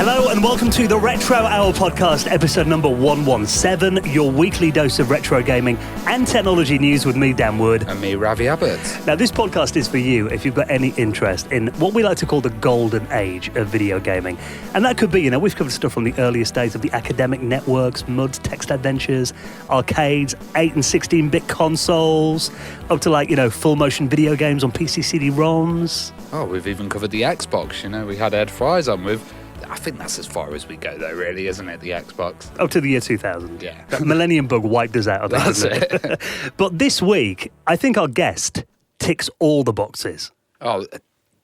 Hello and welcome to the Retro Hour podcast, episode number 117, your weekly dose of retro gaming and technology news with me, Dan Wood. And me, Ravi Abbott. Now, this podcast is for you if you've got any interest in what we like to call the golden age of video gaming. And that could be, we've covered stuff from the earliest days of the academic networks, MUDs, text adventures, arcades, 8 and 16-bit consoles, up to full motion video games on PC CD-ROMs. Oh, we've even covered the Xbox, we had Ed Fries on with... I think that's as far as we go, though, really, isn't it, the Xbox? Up to the year 2000. Yeah. That Millennium Bug wiped us out, I think. That's it. But this week, I think our guest ticks all the boxes. Oh,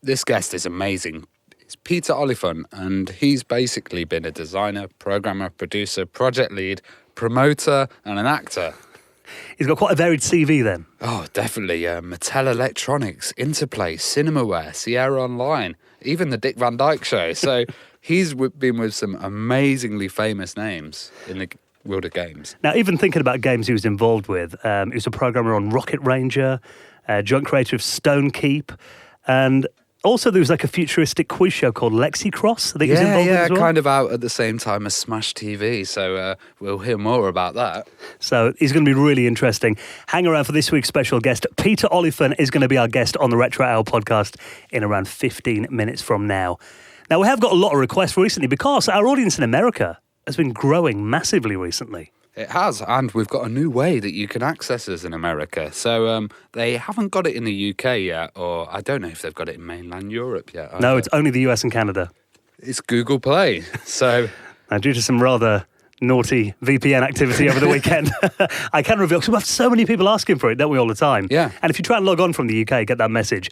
this guest is amazing. It's Peter Oliphant, and he's basically been a designer, programmer, producer, project lead, promoter, and an actor. He's got quite a varied CV, then. Oh, definitely. Mattel Electronics, Interplay, Cinemaware, Sierra Online, even the Dick Van Dyke Show. So... He's been with some amazingly famous names in the world of games. Now, even thinking about games he was involved with, he was a programmer on Rocket Ranger, joint creator of Stonekeep, and also there was a futuristic quiz show called Lexie Cross that he was involved with as well. Kind of out at the same time as Smash TV, so we'll hear more about that. So he's going to be really interesting. Hang around for this week's special guest. Peter Oliphant is going to be our guest on the Retro Hour podcast in around 15 minutes from now. Now, we have got a lot of requests recently because our audience in America has been growing massively recently. It has, and we've got a new way that you can access us in America. So they haven't got it in the UK yet, or I don't know if they've got it in mainland Europe yet. No, it's only the US and Canada. It's Google Play. So now, due to some rather naughty VPN activity over the weekend, I can reveal, because we have so many people asking for it, don't we, all the time? Yeah. And if you try and log on from the UK, get that message,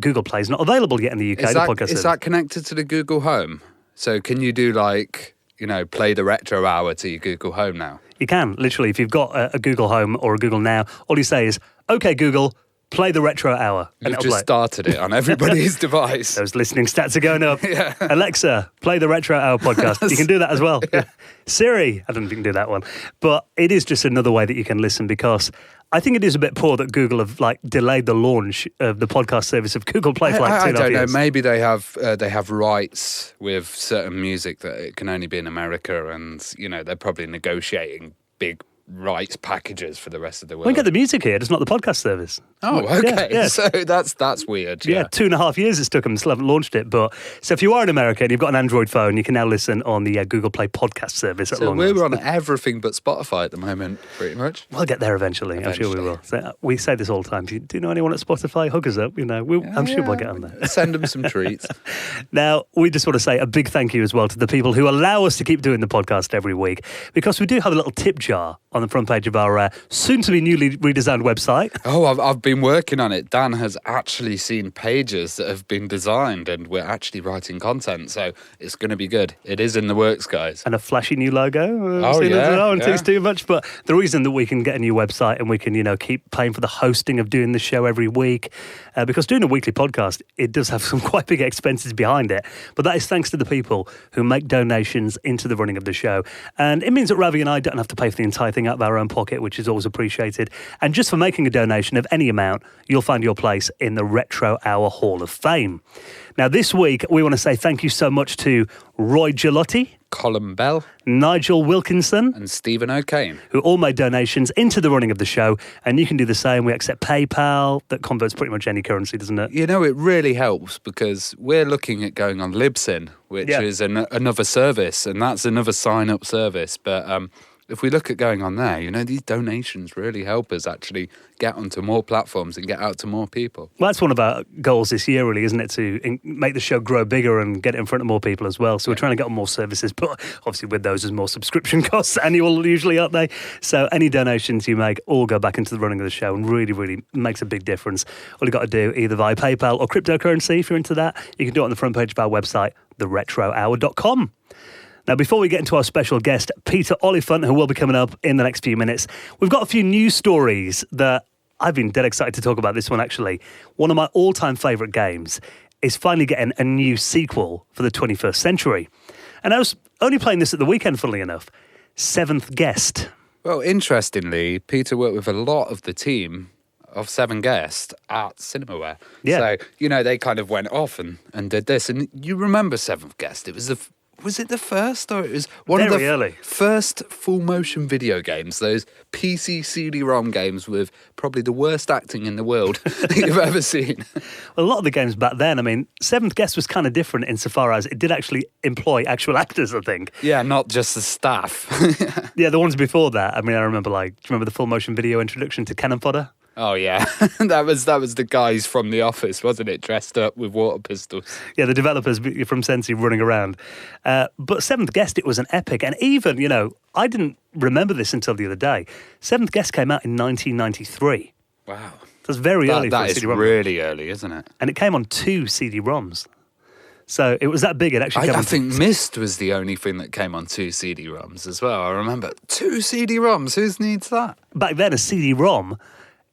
Google Play is not available yet in the UK. Is that connected to the Google Home? So can you do play the Retro Hour to your Google Home now? You can, literally. If you've got a Google Home or a Google Now, all you say is, OK, Google, play the Retro Hour. You've just started it on everybody's device. Those listening stats are going up. Yeah. Alexa, play the Retro Hour podcast. You can do that as well. Yeah. Siri, I don't think you can do that one. But it is just another way that you can listen, because I think it is a bit poor that Google have delayed the launch of the podcast service of Google Play for I 2.5 don't know. years. Maybe they have rights with certain music that it can only be in America, and they're probably negotiating big rights packages for the rest of the world. We can get the music here, just not the podcast service. Oh, okay. Yeah. So that's weird. Yeah, 2.5 years it's took them, still haven't launched it. But so if you are in America and you've got an Android phone, you can now listen on the Google Play podcast service. So we're on everything but Spotify at the moment, pretty much. We'll get there eventually. I'm sure we will. So, we say this all the time. Do you know anyone at Spotify? Hook us up. I'm sure we'll get on there. Send them some treats. Now, we just want to say a big thank you as well to the people who allow us to keep doing the podcast every week, because we do have a little tip jar on the front page of our soon-to-be newly redesigned website. Oh, I've been working on it. Dan has actually seen pages that have been designed, and we're actually writing content, so it's going to be good. It is in the works, guys. And a flashy new logo. I don't think it's too much, but the reason that we can get a new website and we can, keep paying for the hosting of doing the show every week, because doing a weekly podcast, it does have some quite big expenses behind it, but that is thanks to the people who make donations into the running of the show. And it means that Ravi and I don't have to pay for the entire thing out of our own pocket, which is always appreciated. And just for making a donation of any amount, you'll find your place in the Retro Hour Hall of Fame. Now, this week, we want to say thank you so much to Roy Gelotti, Colin Bell, Nigel Wilkinson, and Stephen O'Kane, who all made donations into the running of the show. And you can do the same. We accept PayPal. That converts pretty much any currency, doesn't it? It really helps, because we're looking at going on Libsyn, which is another service, and that's another sign-up service. But if we look at going on there, these donations really help us actually get onto more platforms and get out to more people. Well, that's one of our goals this year, really, isn't it? To make the show grow bigger and get it in front of more people as well. So we're trying to get on more services, but obviously with those, there's more subscription costs annual usually, aren't they? So any donations you make all go back into the running of the show and really, really makes a big difference. All you've got to do, either via PayPal or cryptocurrency, if you're into that, you can do it on the front page of our website, theretrohour.com. Now, before we get into our special guest, Peter Oliphant, who will be coming up in the next few minutes, we've got a few news stories that I've been dead excited to talk about this one, actually. One of my all-time favourite games is finally getting a new sequel for the 21st century. And I was only playing this at the weekend, funnily enough. Seventh Guest. Well, interestingly, Peter worked with a lot of the team of Seven Guest at Cinemaware. Yeah. So, they kind of went off and did this. And you remember Seventh Guest. It was was it the first, or it was one of the early. first full motion video games, those PC CD-ROM games with probably the worst acting in the world that you've ever seen. Well, a lot of the games back then, I mean, Seventh Guest was kind of different insofar as it did actually employ actual actors, I think. Yeah, not just the staff. Yeah, the ones before that, I mean, I remember, do you remember the full motion video introduction to Cannon Fodder? Oh yeah, that was the guys from The Office, wasn't it? Dressed up with water pistols. Yeah, the developers from Sensi running around. But Seventh Guest, it was an epic. And even, I didn't remember this until the other day. Seventh Guest came out in 1993. Wow. That's very early for a That is CD-ROM. really early, isn't it? And it came on 2 CD-ROMs. So it was that big. It actually came I think Myst was the only thing that came on 2 CD-ROMs as well. I remember 2 CD-ROMs. Who needs that? Back then, a CD-ROM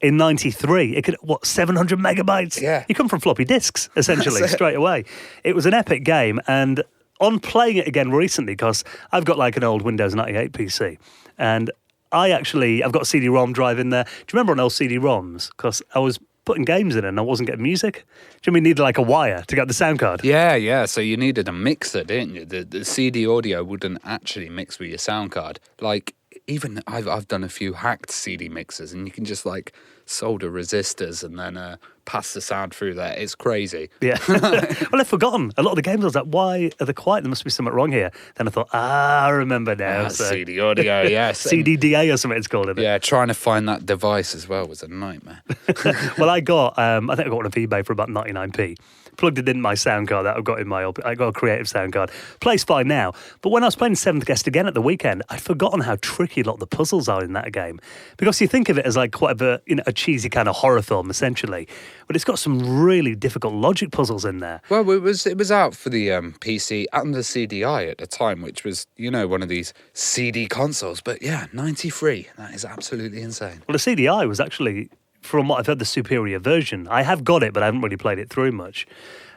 in 93, it could, 700 megabytes? Yeah. You come from floppy disks, essentially, straight away. It was an epic game, and on playing it again recently, because I've got like an old Windows 98 PC, and I've got a CD-ROM drive in there. Do you remember on old CD-ROMs? Because I was putting games in it and I wasn't getting music. Do you mean you needed like a wire to get the sound card? Yeah. So you needed a mixer, didn't you? The CD audio wouldn't actually mix with your sound card. Like, even I've done a few hacked CD mixers, and you can just like solder resistors and then pass the sound through there. It's crazy. Yeah. Well, I've forgotten. A lot of the games I was like, why are they quiet? There must be something wrong here. Then I thought, I remember now. CD audio, yes. CDDA or something it's called, isn't it? Yeah, trying to find that device as well was a nightmare. Well, I think I got one off eBay for about 99p. Plugged it in my sound card that I've got in I got a creative sound card. Plays fine now. But when I was playing Seventh Guest again at the weekend, I'd forgotten how tricky a lot of the puzzles are in that game. Because you think of it as like quite a cheesy kind of horror film, essentially. But it's got some really difficult logic puzzles in there. Well, it was out for the PC and the CDI at the time, which was, one of these CD consoles. But yeah, 93. That is absolutely insane. Well, the CDI was actually, from what I've heard, the superior version. I have got it, but I haven't really played it through much.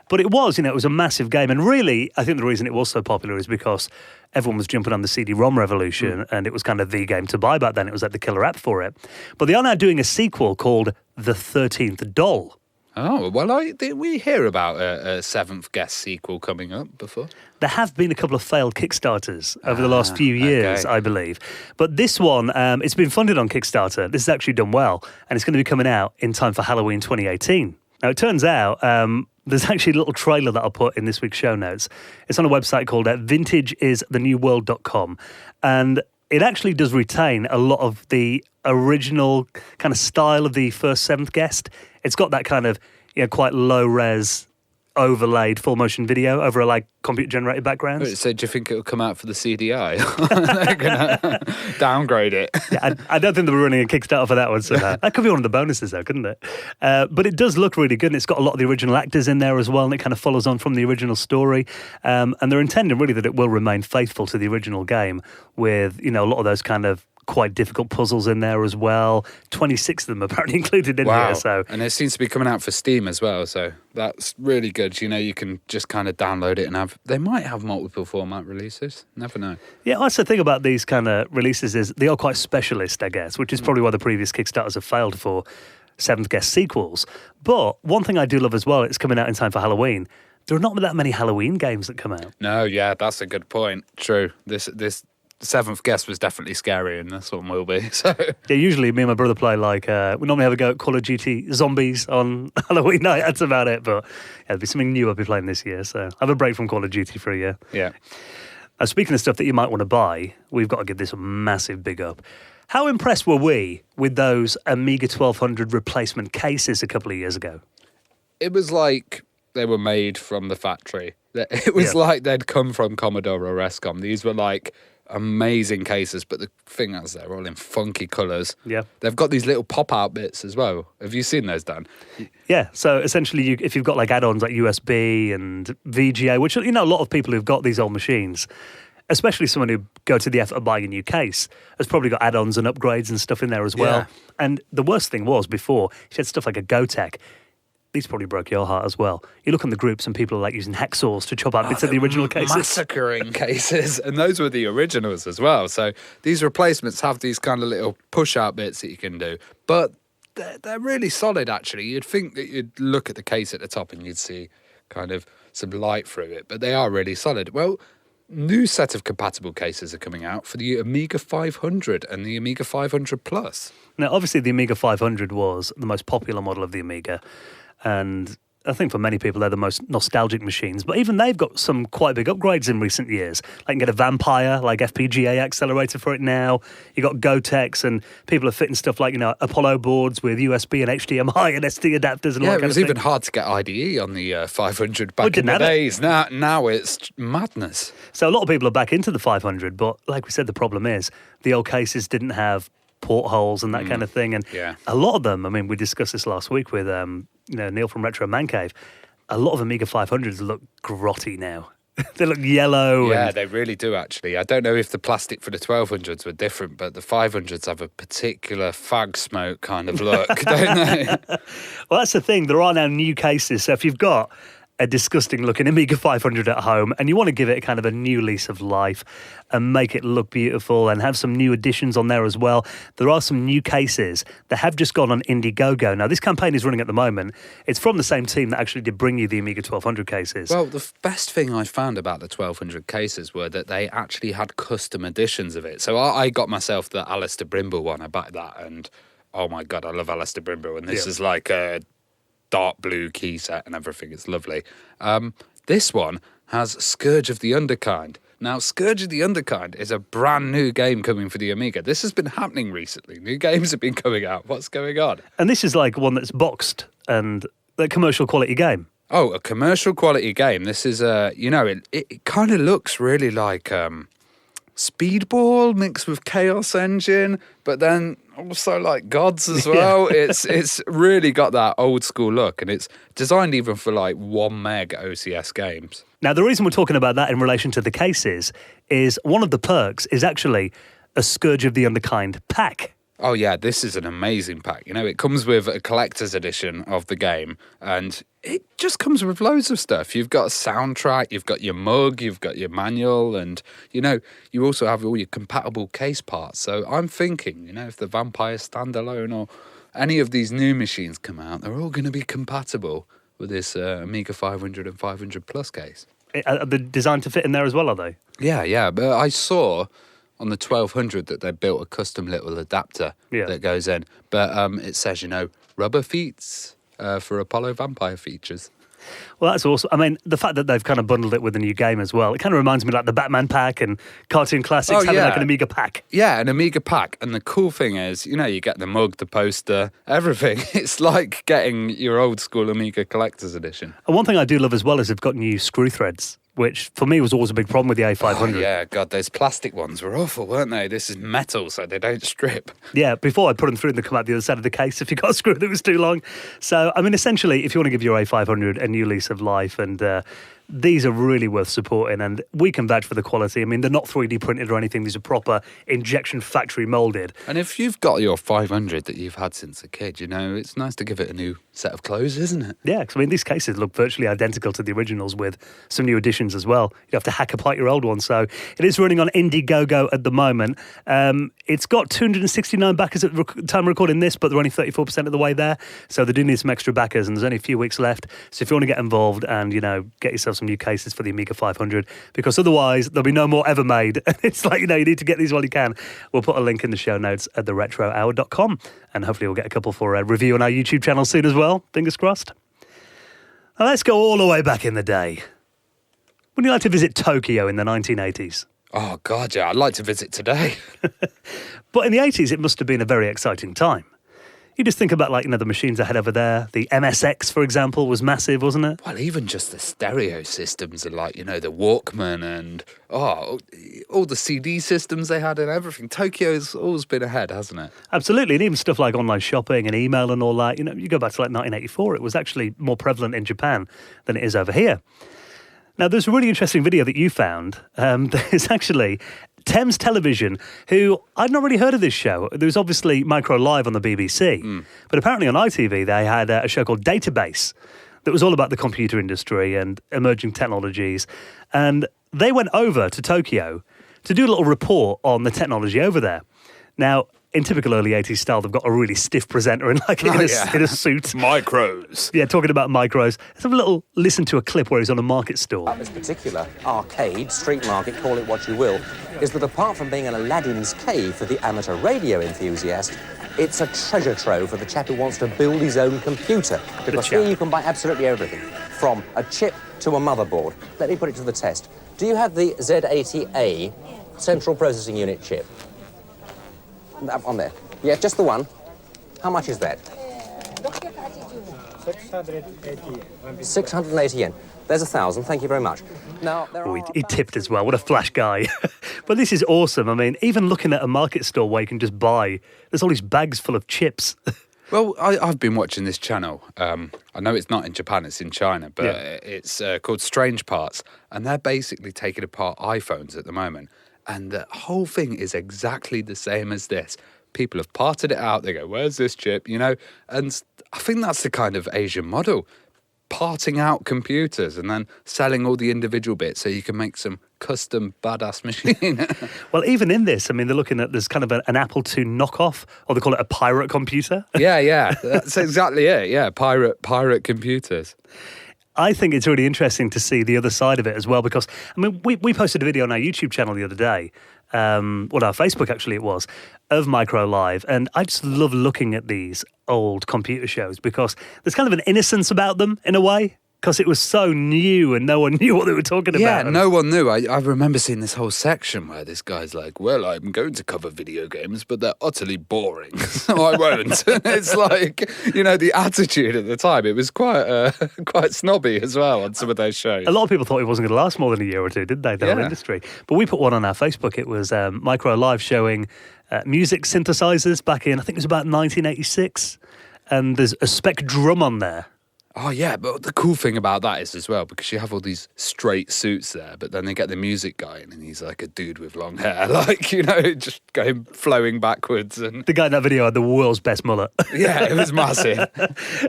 But it was, it was a massive game. And really, I think the reason it was so popular is because everyone was jumping on the CD-ROM revolution, and it was kind of the game to buy back then. It was like the killer app for it. But they are now doing a sequel called The 13th Doll. Oh, well, did we hear about a Seventh Guest sequel coming up before? There have been a couple of failed Kickstarters over the last few years, okay. I believe. But this one, it's been funded on Kickstarter. This has actually done well, and it's going to be coming out in time for Halloween 2018. Now, it turns out there's actually a little trailer that I'll put in this week's show notes. It's on a website called vintageisthenewworld.com, and it actually does retain a lot of the original kind of style of the first Seventh Guest. It's got that kind of, quite low-res, overlaid full-motion video over a, computer-generated background. So do you think it'll come out for the CDI? They're going to downgrade it. Yeah, I don't think they were running a Kickstarter for that one, so that could be one of the bonuses, though, couldn't it? But it does look really good, and it's got a lot of the original actors in there as well, and it kind of follows on from the original story. And they're intending, really, that it will remain faithful to the original game with, a lot of those kind of quite difficult puzzles in there as well. 26 of them apparently included in here. So. And it seems to be coming out for Steam as well, so that's really good. You can just kind of download it and they might have multiple format releases. Never know. Yeah, that's the thing about these kind of releases is they are quite specialist, I guess, which is probably why the previous Kickstarters have failed for Seventh Guest sequels. But one thing I do love as well, it's coming out in time for Halloween. There are not that many Halloween games that come out. No, yeah, that's a good point. True. This Seventh Guest was definitely scary, and this one will be. So yeah, usually me and my brother play we normally have a go at Call of Duty Zombies on Halloween night. That's about it. But yeah, there'll be something new I'll be playing this year. So I have a break from Call of Duty for a year. Yeah. Speaking of stuff that you might want to buy, we've got to give this a massive big up. How impressed were we with those Amiga 1200 replacement cases a couple of years ago? It was like they were made from the factory. It was like they'd come from Commodore or Rescom. These were like amazing cases, but the thing is they're all in funky colours. Yeah. They've got these little pop-out bits as well. Have you seen those, Dan? Yeah, so essentially if you've got like add-ons like USB and VGA, which, a lot of people who've got these old machines, especially someone who go to the effort of buying a new case, has probably got add-ons and upgrades and stuff in there as well. Yeah. And the worst thing was before, you had stuff like a GoTech. These probably broke your heart as well. You look on the groups and people are like using hacksaws to chop out bits of the original cases. Massacring cases. And those were the originals as well. So these replacements have these kind of little push-out bits that you can do. But they're really solid, actually. You'd think that you'd look at the case at the top and you'd see kind of some light through it. But they are really solid. Well, new set of compatible cases are coming out for the Amiga 500 and the Amiga 500 Plus. Now, obviously, the Amiga 500 was the most popular model of the Amiga, and I think for many people, they're the most nostalgic machines. But even they've got some quite big upgrades in recent years. Like you can get a Vampire, like FPGA accelerator for it now. You got Gotex, and people are fitting stuff like, Apollo boards with USB and HDMI and SD adapters and all that kind of thing. Yeah, it was even hard to get IDE on the 500 back in the days. Now it's madness. So a lot of people are back into the 500, but like we said, the problem is the old cases didn't have portholes and that kind of thing. And a lot of them, I mean, we discussed this last week with Neil from Retro Man Cave. A lot of Amiga 500s look grotty now. They look yellow. Yeah, they really do, actually. I don't know if the plastic for the 1200s were different, but the 500s have a particular fag smoke kind of look, don't they? Well, that's the thing. There are now new cases. So if you've got a disgusting looking Amiga 500 at home and you want to give it kind of a new lease of life and make it look beautiful and have some new additions on there as well, there are some new cases that have just gone on Indiegogo. Now, this campaign is running at the moment. It's from the same team that actually did bring you the Amiga 1200 cases. Well, the best thing I found about the 1200 cases were that they actually had custom editions of it. So I got myself the Alistair Brimble one. I backed that, and oh my God, I love Alistair Brimble. And this is like a dark blue key set and everything. It's lovely. This one has Scourge of the Underkind. Now, Scourge of the Underkind is a brand new game coming for the Amiga. This has been happening recently. New games have been coming out. What's going on? And this is like one that's boxed and a commercial quality game. Oh, a commercial quality game. This is, it kind of looks really like Speedball mixed with Chaos Engine, but then also like Gods as well. It's really got that old school look, and it's designed even for like 1 meg OCS games. Now, the reason we're talking about that in relation to the cases is one of the perks is actually a Scourge of the Underkind pack. Oh yeah, this is an amazing pack. It comes with a collector's edition of the game, and it just comes with loads of stuff. You've got a soundtrack, you've got your mug, you've got your manual, and, you also have all your compatible case parts. So I'm thinking, if the Vampire standalone or any of these new machines come out, they're all going to be compatible with this Amiga 500 and 500 Plus case. Are they designed to fit in there as well, are they? Yeah, but I saw on the 1200 that they built a custom little adapter that goes in. But it says, rubber feet for Apollo Vampire features. Well, that's awesome. I mean, the fact that they've kind of bundled it with a new game as well, it kind of reminds me like the Batman pack and Cartoon Classics having like an Amiga pack. Yeah, an Amiga pack. And the cool thing is, you get the mug, the poster, everything. It's like getting your old school Amiga Collector's Edition. And one thing I do love as well is they've got new screw threads, which for me was always a big problem with the A500. Oh, yeah, God, those plastic ones were awful, weren't they? This is metal, so they don't strip. Yeah, before I'd put them through and they'd come out the other side of the case if you got a screw that was too long. So, I mean, essentially, if you want to give your A500 a new lease of life, and these are really worth supporting, and we can vouch for the quality. I mean, they're not 3D printed or anything. These are proper injection factory moulded. And if you've got your 500 that you've had since a kid, it's nice to give it a new set of clothes, isn't it? Yeah, because I mean, these cases look virtually identical to the originals with some new additions as well. You have to hack apart your old one. So it is running on Indiegogo at the moment. It's got 269 backers at the time of recording this, but they're only 34% of the way there. So they do need some extra backers, and there's only a few weeks left. So if you want to get involved and, get yourself some new cases for the Amiga 500, because otherwise there'll be no more ever made. It's like, you need to get these while you can. We'll put a link in the show notes at theretrohour.com, and hopefully we'll get a couple for a review on our YouTube channel soon as well. Fingers crossed. Now let's go all the way back in the day. Would you like to visit Tokyo in the 1980s? Oh, God, yeah, I'd like to visit today. But in the 80s, it must have been a very exciting time. You just think about, the machines I had over there. The MSX, for example, was massive, wasn't it? Well, even just the stereo systems are the Walkman and, all the CD systems they had and everything. Tokyo's always been ahead, hasn't it? Absolutely. And even stuff like online shopping and email and all that. You go back to 1984, it was actually more prevalent in Japan than it is over here. Now, there's a really interesting video that you found. There's actually Thames Television, who I'd not really heard of this show. There was obviously Micro Live on the BBC, but apparently on ITV they had a show called Database that was all about the computer industry and emerging technologies. And they went over to Tokyo to do a little report on the technology over there. Now, in typical early 80s style, they've got a really stiff presenter in a suit. Micros. Yeah, talking about micros. Let's have a little listen to a clip where he's on a market stall. This particular arcade, street market, call it what you will, is that apart from being an Aladdin's cave for the amateur radio enthusiast, it's a treasure trove for the chap who wants to build his own computer. Because here you can buy absolutely everything, from a chip to a motherboard. Let me put it to the test. Do you have the Z80A central processing unit chip? On there. Yeah, just the one. How much is that? 680 yen. There's 1,000. Thank you very much. Now, he tipped as well. What a flash guy. But this is awesome. I mean, even looking at a market stall where you can just buy, there's all these bags full of chips. Well, I've been watching this channel. I know it's not in Japan, it's in China, but it's called Strange Parts. And they're basically taking apart iPhones at the moment. And the whole thing is exactly the same as this. People have parted it out. They go, where's this chip? You know, and I think that's the kind of Asian model. Parting out computers and then selling all the individual bits so you can make some custom badass machine. Well, even in this, I mean, they're looking at, there's kind of an Apple II knockoff, or they call it a pirate computer. Yeah. That's exactly it. Yeah, pirate computers. I think it's really interesting to see the other side of it as well, because, I mean, we posted a video on our YouTube channel the other day, our Facebook actually it was, of Micro Live, and I just love looking at these old computer shows because there's kind of an innocence about them in a way, because it was so new and no one knew what they were talking about. Yeah, no one knew. I remember seeing this whole section where this guy's like, well, I'm going to cover video games, but they're utterly boring, so I won't. It's like, you know, the attitude at the time, it was quite snobby as well on some of those shows. A lot of people thought it wasn't going to last more than a year or two, didn't they, the whole industry? But we put one on our Facebook. It was Micro Live showing music synthesizers back in, I think it was about 1986, and there's a spec drum on there. Oh, yeah, but the cool thing about that is as well, because you have all these straight suits there, but then they get the music guy in and he's like a dude with long hair, like, you know, just going flowing backwards. And the guy in that video had the world's best mullet. Yeah, it was massive.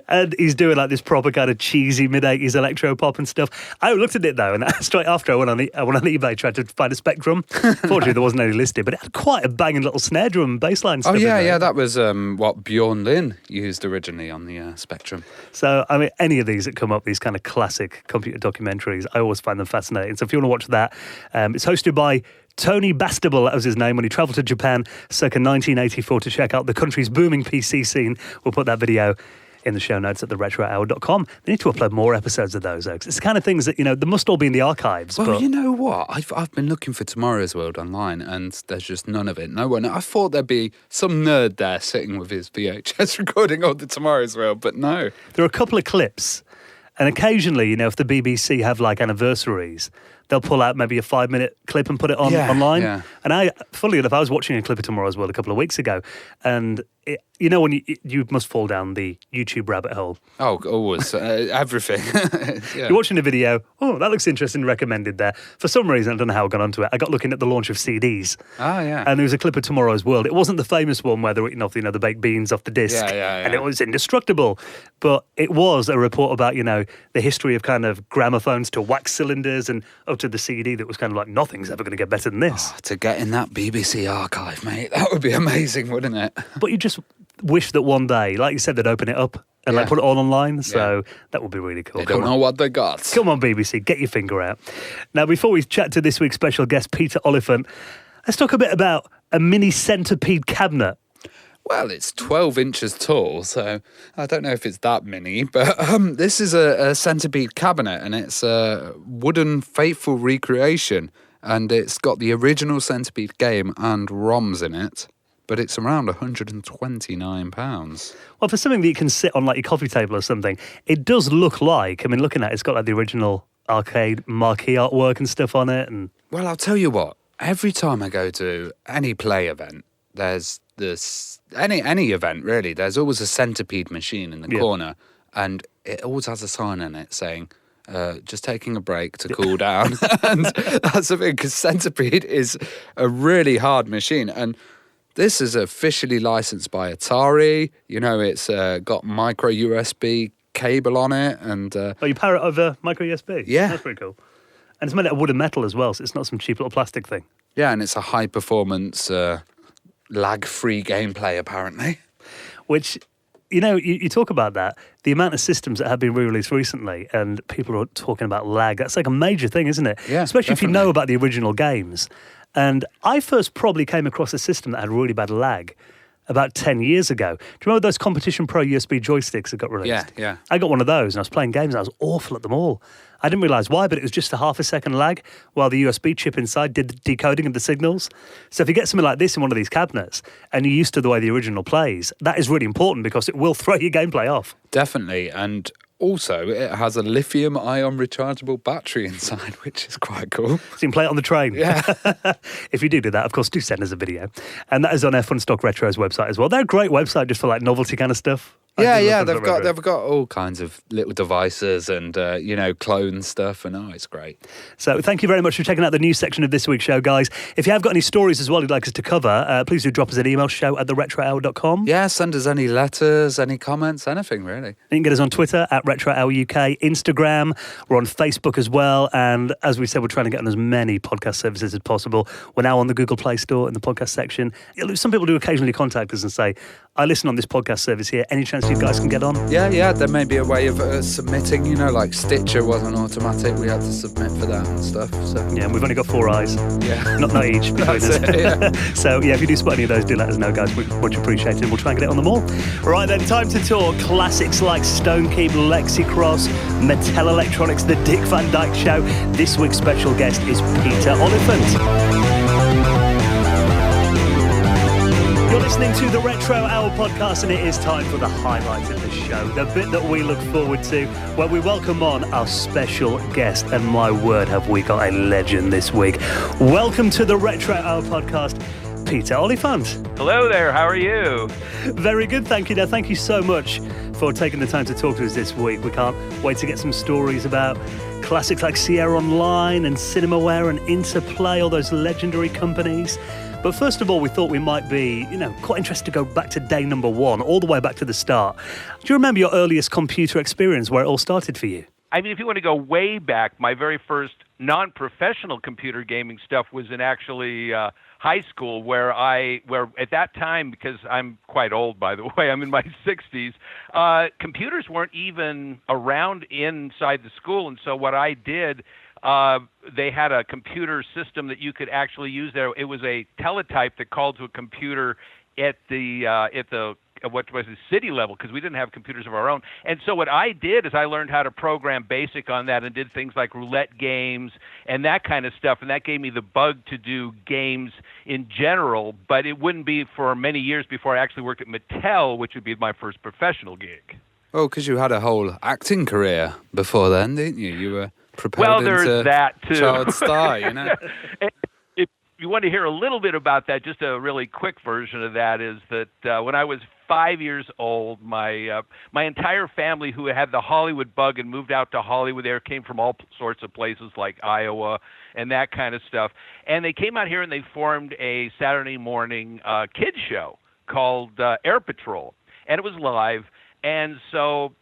And he's doing like this proper kind of cheesy mid-80s electro pop and stuff. I looked at it though, and straight after I went on eBay, tried to find a spec drum. Fortunately, there wasn't any listed, but it had quite a banging little snare drum and bass line stuff. Oh, yeah, that was what Bjorn Lin used originally on the Spectrum. So, I mean, any of these that come up, these kind of classic computer documentaries, I always find them fascinating. So if you want to watch that, it's hosted by Tony Bastable, that was his name, when he travelled to Japan circa 1984 to check out the country's booming PC scene. We'll put that video in the show notes at theretrohour.com. They need to upload more episodes of those, though, 'cause it's the kind of things that, you know, they must all be in the archives. Well, you know what? I've been looking for Tomorrow's World online, and there's just none of it. No one. I thought there'd be some nerd there sitting with his VHS recording all the Tomorrow's World, but no. There are a couple of clips, and occasionally, you know, if the BBC have, like, anniversaries, they'll pull out maybe a 5-minute clip and put it online. Yeah. And funnily enough, I was watching a clip of Tomorrow's World a couple of weeks ago, and you know when you must fall down the YouTube rabbit hole. Oh, always. Everything. Yeah. You're watching a video, oh, that looks interesting, recommended there. For some reason, I don't know how I got onto it, I got looking at the launch of CDs. Oh, yeah. And there was a clip of Tomorrow's World. It wasn't the famous one where they were eating off, you know, the baked beans off the disc. Yeah. And it was indestructible. But it was a report about, you know, the history of kind of gramophones to wax cylinders and up to the CD that was kind of like, nothing's ever going to get better than this. Oh, to get in that BBC archive, mate, that would be amazing, wouldn't it? But you just wish that one day, like you said, they'd open it up and like put it all online. So that would be really cool. They don't know what they got. Come on, BBC, get your finger out. Now, before we chat to this week's special guest, Peter Oliphant, let's talk a bit about a mini centipede cabinet. Well, it's 12 inches tall, so I don't know if it's that mini, but this is a centipede cabinet, and it's a wooden faithful recreation, and it's got the original Centipede game and ROMs in it. But it's around £129. Well, for something that you can sit on like your coffee table or something, it does look like, I mean, looking at it, it's got like the original arcade marquee artwork and stuff on it. And well, I'll tell you what, every time I go to any play event, there's this, any event really, there's always a centipede machine in the corner, and it always has a sign on it saying, just taking a break to cool down. And that's the thing, because Centipede is a really hard machine. And this is officially licensed by Atari. You know, it's got micro USB cable on it. And you power it over micro USB? Yeah. That's pretty cool. And it's made out of wood and metal as well, so it's not some cheap little plastic thing. Yeah, and it's a high-performance lag-free gameplay, apparently. Which, you talk about that, the amount of systems that have been re-released recently and people are talking about lag, that's like a major thing, isn't it? Yeah, especially definitely. if you know about the original games. And I first probably came across a system that had really bad lag about 10 years ago. Do you remember those Competition Pro USB joysticks that got released? Yeah. I got one of those and I was playing games and I was awful at them all. I didn't realise why, but it was just a half a second lag while the USB chip inside did the decoding of the signals. So if you get something like this in one of these cabinets and you're used to the way the original plays, that is really important because it will throw your gameplay off. Definitely. And also, it has a lithium-ion rechargeable battery inside, which is quite cool. So you can play it on the train. Yeah. If you do that, of course, do send us a video. And that is on F1 Stock Retro's website as well. They're a great website just for like novelty kind of stuff. Yeah, they've got all kinds of little devices and clone stuff, and it's great. So thank you very much for checking out the news section of this week's show, guys. If you have got any stories as well you'd like us to cover, please do drop us an email, show@theretrohour.com. Yeah, send us any letters, any comments, anything really. You can get us on Twitter @RetroHourUK, Instagram. We're on Facebook as well, and as we said, we're trying to get on as many podcast services as possible. We're now on the Google Play Store in the podcast section. Some people do occasionally contact us and say, I listen on this podcast service here. Any chance you guys can get on? Yeah. There may be a way of submitting. Like Stitcher wasn't automatic. We had to submit for that and stuff. So yeah, and we've only got 4 eyes. Yeah, not each between us. Yeah. So yeah, if you do spot any of those, do let us know, guys. We'd much appreciate it. We'll try and get it on them all. Right then, time to talk classics like Stonekeep, Lexi-Cross, Mattel Electronics, The Dick Van Dyke Show. This week's special guest is Peter Oliphant. You're listening to the Retro Hour podcast, and it is time for the highlight of the show, the bit that we look forward to, where we welcome on our special guest. And my word, have we got a legend this week. Welcome to the Retro Hour podcast, Peter Oliphant. Hello there, how are you? Very good, thank you. Now, thank you so much for taking the time to talk to us this week. We can't wait to get some stories about classics like Sierra Online and Cinemaware and Interplay, all those legendary companies. But first of all, we thought we might be, quite interested to go back to day number 1, all the way back to the start. Do you remember your earliest computer experience, where it all started for you? I mean, if you want to go way back, my very first non-professional computer gaming stuff was in actually high school, where at that time, because I'm quite old, by the way, I'm in my 60s, computers weren't even around inside the school. And so what I did, they had a computer system that you could actually use there. It was a teletype that called to a computer at the what was the city level, because we didn't have computers of our own. And so what I did is I learned how to program BASIC on that and did things like roulette games and that kind of stuff. And that gave me the bug to do games in general, but it wouldn't be for many years before I actually worked at Mattel, which would be my first professional gig. Well, because you had a whole acting career before then, didn't you? You were propelled into that too. child star, If you want to hear a little bit about that, just a really quick version of that is that when I was 5 years old, my entire family, who had the Hollywood bug and moved out to Hollywood, there came from all sorts of places like Iowa and that kind of stuff, and they came out here and they formed a Saturday morning kids show called Air Patrol, and it was live, and so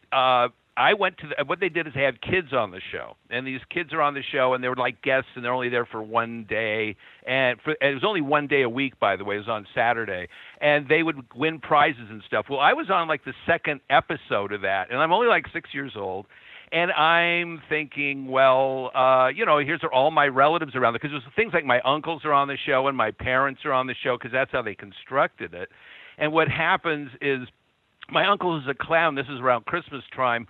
I went to what they did is they had kids on the show, and these kids are on the show, and they were like guests, and they're only there for one day, and it was only one day a week, by the way. It was on Saturday, and they would win prizes and stuff. Well, I was on like the second episode of that, and I'm only like 6 years old, and I'm thinking, well, here's all my relatives around there, because there's things like my uncles are on the show and my parents are on the show, because that's how they constructed it. And what happens is, my uncle, who's a clown, this is around Christmas time,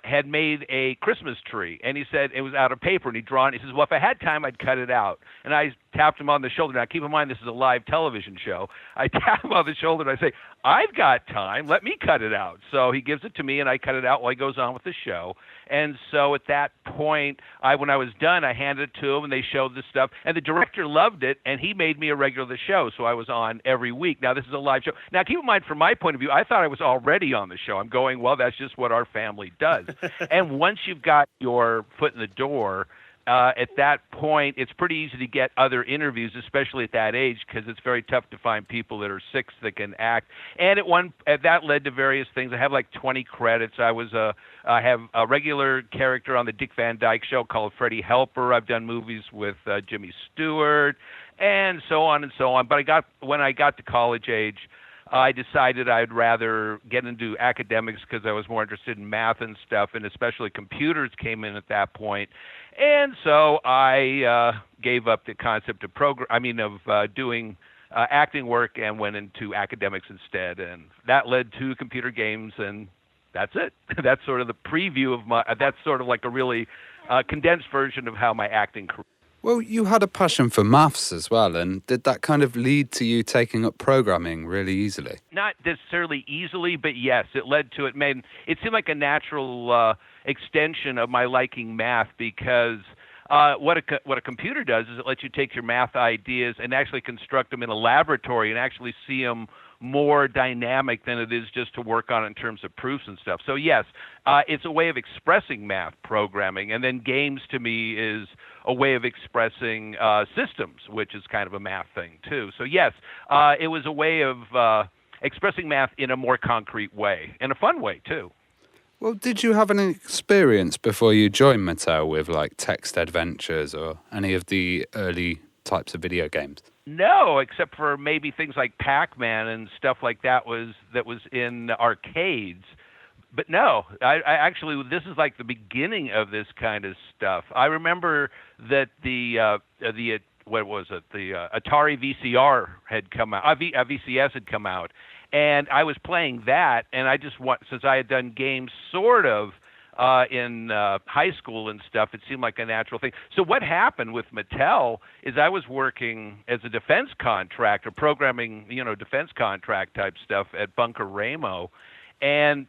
had made a Christmas tree, and he said it was out of paper, and he'd drawn it. He says, well, if I had time, I'd cut it out. And I tapped him on the shoulder. Now, keep in mind, this is a live television show. I tap him on the shoulder, and I say, I've got time. Let me cut it out. So he gives it to me, and I cut it out while he goes on with the show. And so at that point, when I was done, I handed it to him, and they showed the stuff. And the director loved it, and he made me a regular of the show, so I was on every week. Now, this is a live show. Now, keep in mind, from my point of view, I thought I was already on the show. I'm going, well, that's just what our family does. And once you've got your foot in the door, at that point, it's pretty easy to get other interviews, especially at that age, because it's very tough to find people that are 6 that can act. And that led to various things. I have like 20 credits. I have a regular character on the Dick Van Dyke Show called Freddie Helper. I've done movies with Jimmy Stewart. and so on and so on. But when I got to college age, I decided I'd rather get into academics because I was more interested in math and stuff, and especially computers came in at that point. And so I gave up the concept of doing acting work and went into academics instead, and that led to computer games, and that's it. That's sort of the preview of that's sort of like a really condensed version of how my acting career. Well, you had a passion for maths as well, and did that kind of lead to you taking up programming really easily? Not necessarily easily, but yes, it led to it. It seemed like a natural extension of my liking math because what a computer does is it lets you take your math ideas and actually construct them in a laboratory and actually see them more dynamic than it is just to work on it in terms of proofs and stuff. So yes, it's a way of expressing math programming, and then games to me is a way of expressing systems, which is kind of a math thing too. So yes, it was a way of expressing math in a more concrete way, and a fun way too. Well, did you have any experience before you joined Mattel with like text adventures or any of the early types of video games? No, except for maybe things like Pac-Man and stuff like that was in arcades. But no, I actually, this is like the beginning of this kind of stuff. I remember that the Atari VCR had come out, VCS had come out, and I was playing that, and I just since I had done games sort of in high school and stuff, it seemed like a natural thing. So what happened with Mattel is I was working as a defense contractor, programming, defense contract type stuff at Bunker Ramo, and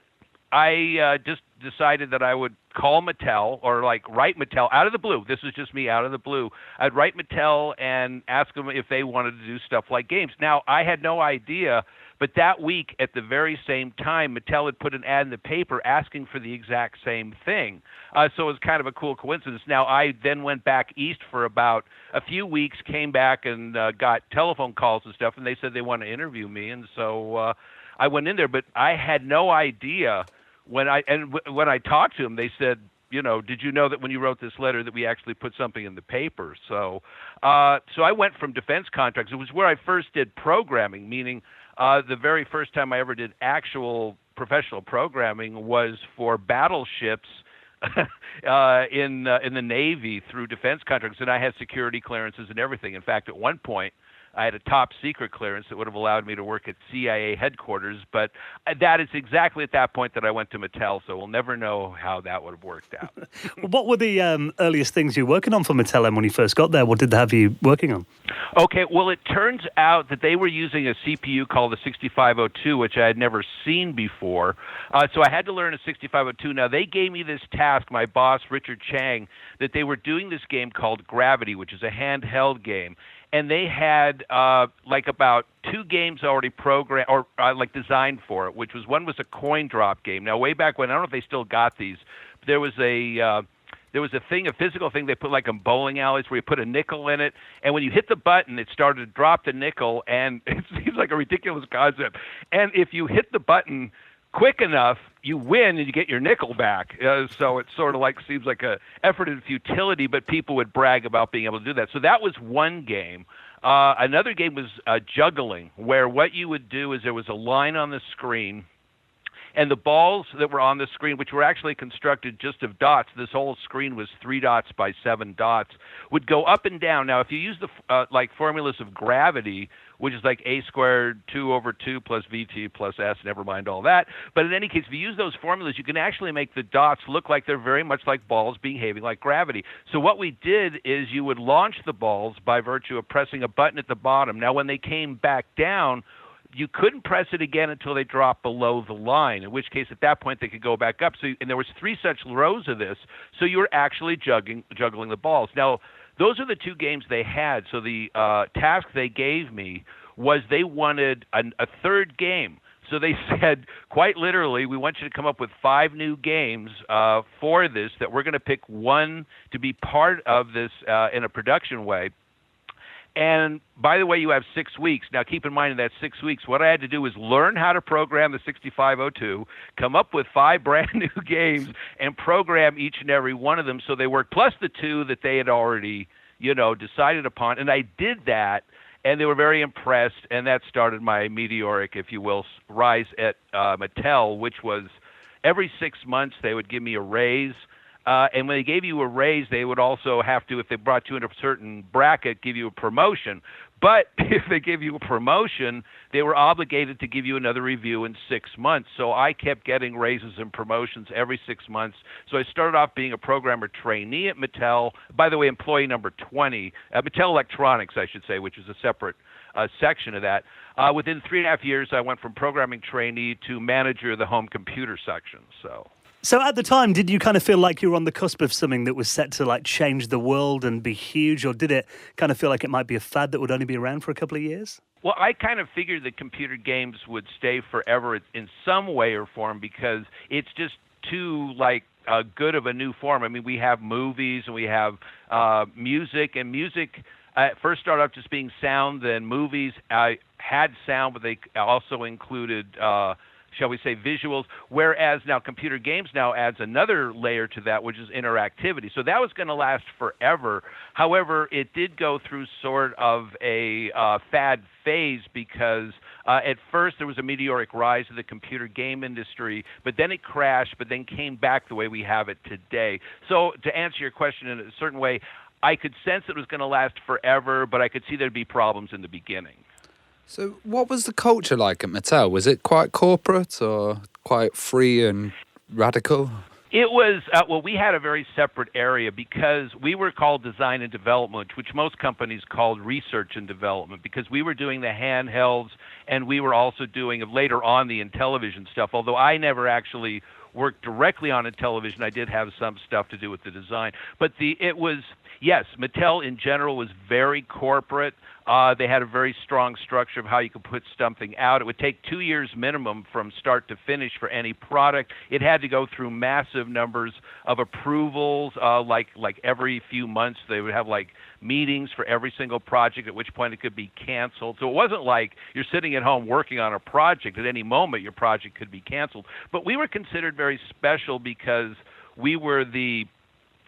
I just decided that I would call Mattel or write Mattel out of the blue. This was just me out of the blue. I'd write Mattel and ask them if they wanted to do stuff like games. Now, I had no idea, but that week at the very same time, Mattel had put an ad in the paper asking for the exact same thing. So it was kind of a cool coincidence. Now, I then went back east for about a few weeks, came back and got telephone calls and stuff, and they said they want to interview me. And so I went in there, but I had no idea. When I talked to them, they said, did you know that when you wrote this letter that we actually put something in the paper? So I went from defense contracts. It was where I first did programming, meaning the very first time I ever did actual professional programming was for battleships in the Navy through defense contracts, and I had security clearances and everything. In fact, at one point, I had a top secret clearance that would have allowed me to work at CIA headquarters, but that is exactly at that point that I went to Mattel, so we'll never know how that would have worked out. What were the earliest things you were working on for Mattel when you first got there? What did they have you working on? Okay, well, it turns out that they were using a CPU called the 6502, which I had never seen before, so I had to learn a 6502. Now, they gave me this task, my boss, Richard Chang, that they were doing this game called Gravity, which is a handheld game. And they had about 2 games already programmed or designed for it, which was one was a coin drop game. Now, way back when, I don't know if they still got these, but there was a physical thing they put like in bowling alleys where you put a nickel in it, and when you hit the button, it started to drop the nickel, and it seems like a ridiculous concept. And if you hit the button quick enough, you win and you get your nickel back. So it sort of seems like a effort in futility, but people would brag about being able to do that. So that was one game. Another game was juggling, where what you would do is there was a line on the screen, and the balls that were on the screen, which were actually constructed just of dots, this whole screen was 3 dots by 7 dots, would go up and down. Now, if you use the formulas of gravity, which is like a squared 2 over 2 plus vt plus s, never mind all that. But in any case, if you use those formulas, you can actually make the dots look like they're very much like balls behaving like gravity. So what we did is you would launch the balls by virtue of pressing a button at the bottom. Now, when they came back down, you couldn't press it again until they dropped below the line, in which case at that point they could go back up. So, and there was 3 such rows of this, so you were actually juggling the balls. Now, those are the 2 games they had. So the task they gave me was they wanted a third game. So they said, quite literally, we want you to come up with 5 new games for this, that we're going to pick one to be part of this in a production way. And by the way, you have 6 weeks. Now, keep in mind in that 6 weeks, what I had to do was learn how to program the 6502, come up with 5 brand new games, and program each and every one of them so they worked, plus the 2 that they had already decided upon. And I did that, and they were very impressed, and that started my meteoric, if you will, rise at Mattel, which was every 6 months they would give me a raise. And when they gave you a raise, they would also have to, if they brought you in a certain bracket, give you a promotion. But if they gave you a promotion, they were obligated to give you another review in 6 months. So I kept getting raises and promotions every 6 months. So I started off being a programmer trainee at Mattel. By the way, employee number 20, Mattel Electronics, I should say, which is a separate section of that. Within 3.5 years, I went from programming trainee to manager of the home computer section. So at the time, did you kind of feel like you were on the cusp of something that was set to like change the world and be huge, or did it kind of feel like it might be a fad that would only be around for a couple of years? Well, I kind of figured that computer games would stay forever in some way or form because it's just too good of a new form. I mean, we have movies and we have music, and music first started off just being sound. Then movies had sound, but they also included shall we say, visuals, whereas now computer games now adds another layer to that, which is interactivity. So that was going to last forever. However, it did go through sort of a fad phase because at first there was a meteoric rise of the computer game industry, but then it crashed, but then came back the way we have it today. So to answer your question in a certain way, I could sense it was going to last forever, but I could see there'd be problems in the beginning. So what was the culture like at Mattel? Was it quite corporate or quite free and radical? It was, we had a very separate area because we were called design and development, which most companies called research and development, because we were doing the handhelds and we were also doing later on the Intellivision stuff, although I never actually worked directly on Intellivision. I did have some stuff to do with the design. But yes, Mattel in general was very corporate. They had a very strong structure of how you could put something out. It would take 2 years minimum from start to finish for any product. It had to go through massive numbers of approvals. Like every few months, they would have meetings for every single project, at which point it could be canceled. So it wasn't like you're sitting at home working on a project. At any moment, your project could be canceled. But we were considered very special because we were the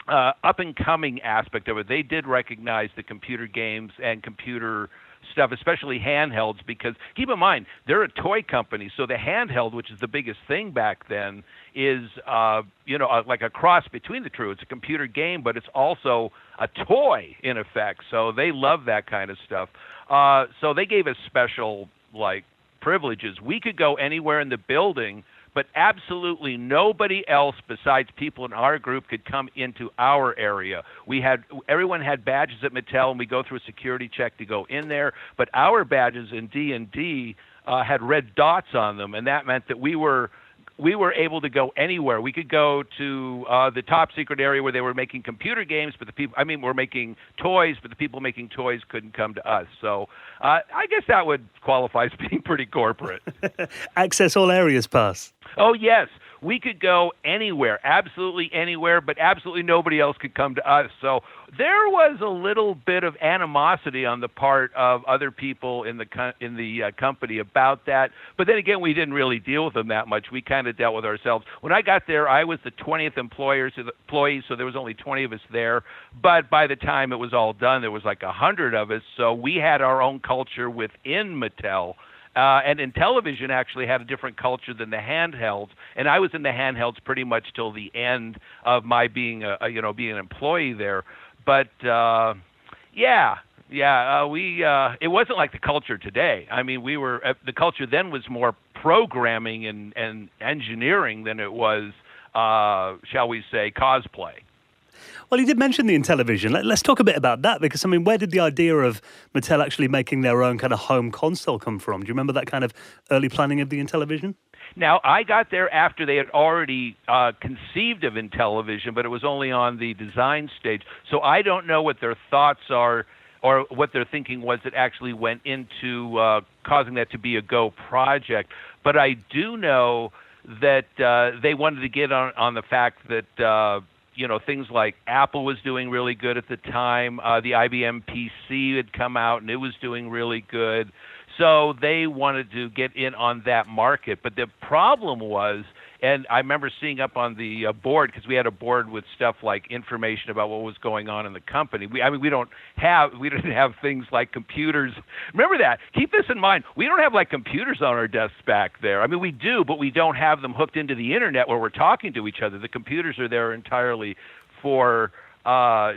up-and-coming aspect of it. They did recognize the computer games and computer stuff, especially handhelds, because keep in mind, they're a toy company, so the handheld, which is the biggest thing back then, is like a cross between the two. It's a computer game, but it's also a toy, in effect, so they love that kind of stuff. So they gave us special, privileges. We could go anywhere in the building, but absolutely nobody else besides people in our group could come into our area. Everyone had badges at Mattel, and we go through a security check to go in there. But our badges in D&D had red dots on them, and that meant that we were able to go anywhere. We could go to the top secret area where they were making computer games, but we're making toys, but the people making toys couldn't come to us. So I guess that would qualify as being pretty corporate. Access all areas pass. Oh, yes. We could go anywhere, absolutely anywhere, but absolutely nobody else could come to us. So there was a little bit of animosity on the part of other people in the company about that. But then again, we didn't really deal with them that much. We kind of dealt with ourselves. When I got there, I was the 20th employee, so there was only 20 of us there. But by the time it was all done, there was 100 of us. So we had our own culture within Mattel. And Intellivision actually had a different culture than the handhelds, and I was in the handhelds pretty much till the end of my being an employee there. But it wasn't like the culture today. I mean, the culture then was more programming and engineering than it was, shall we say, cosplay. Well, you did mention the Intellivision. Let's talk a bit about that, because, where did the idea of Mattel actually making their own kind of home console come from? Do you remember that kind of early planning of the Intellivision? Now, I got there after they had already conceived of Intellivision, but it was only on the design stage. So I don't know what their thoughts are or what their thinking was that actually went into causing that to be a go project. But I do know that they wanted to get on the fact that things like Apple was doing really good at the time. The IBM PC had come out, and it was doing really good. So they wanted to get in on that market. But the problem was And I remember seeing up on the board, because we had a board with stuff like information about what was going on in the company. We didn't have things like computers. Remember that. Keep this in mind. We don't have like computers on our desks back there. I mean, we do, but we don't have them hooked into the internet where we're talking to each other. The computers are there entirely for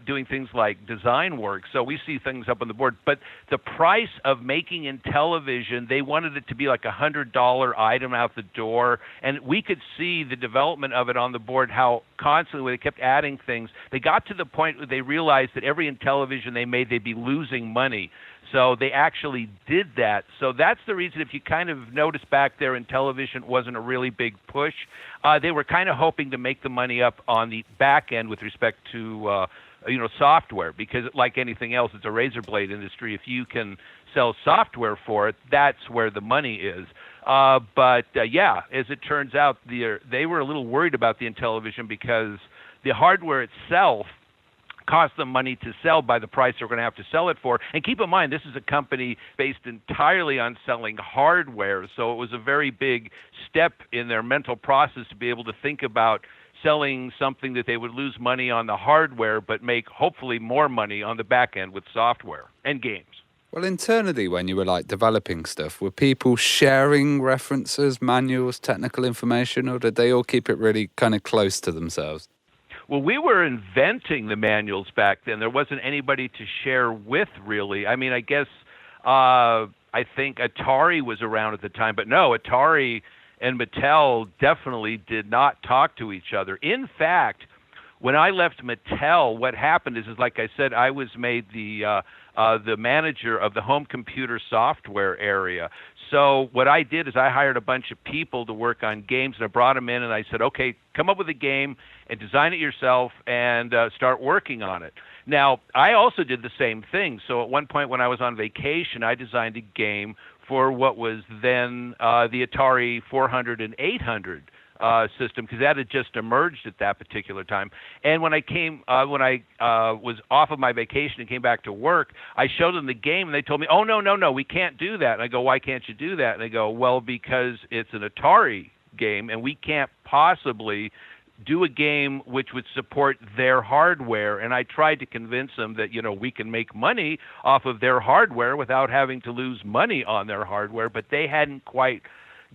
doing things like design work. So we see things up on the board. But the price of making Intellivision, they wanted it to be like $100 item out the door. And we could see the development of it on the board, how constantly they kept adding things. They got to the point where they realized that every Intellivision they made, they'd be losing money. So they actually did that. So that's the reason, if you kind of notice back there, Intellivision wasn't a really big push. They were kind of hoping to make the money up on the back end with respect to software, because like anything else, it's a razor blade industry. If you can sell software for it, that's where the money is. But as it turns out, they were a little worried about the Intellivision because the hardware itself cost them money to sell by the price they're going to have to sell it for. And keep in mind, this is a company based entirely on selling hardware, so it was a very big step in their mental process to be able to think about selling something that they would lose money on the hardware but make hopefully more money on the back end with software and games. Well, internally, when you were like developing stuff, were people sharing references, manuals, technical information, or did they all keep it really kind of close to themselves? Well, we were inventing the manuals back then. There wasn't anybody to share with, really. I mean, I guess I think Atari was around at the time, but no, Atari and Mattel definitely did not talk to each other. In fact, when I left Mattel, what happened is like I said, I was made the manager of the home computer software area. So what I did is I hired a bunch of people to work on games, and I brought them in, and I said, okay, come up with a game and design it yourself and start working on it. Now, I also did the same thing. So at one point when I was on vacation, I designed a game for what was then the Atari 400 and 800 system, because that had just emerged at that particular time. And when I was off of my vacation and came back to work, I showed them the game, and they told me, "Oh, no, we can't do that." And I go, "Why can't you do that?" And they go, "Well, because it's an Atari game, and we can't possibly do a game which would support their hardware." And I tried to convince them that, we can make money off of their hardware without having to lose money on their hardware, but they hadn't quite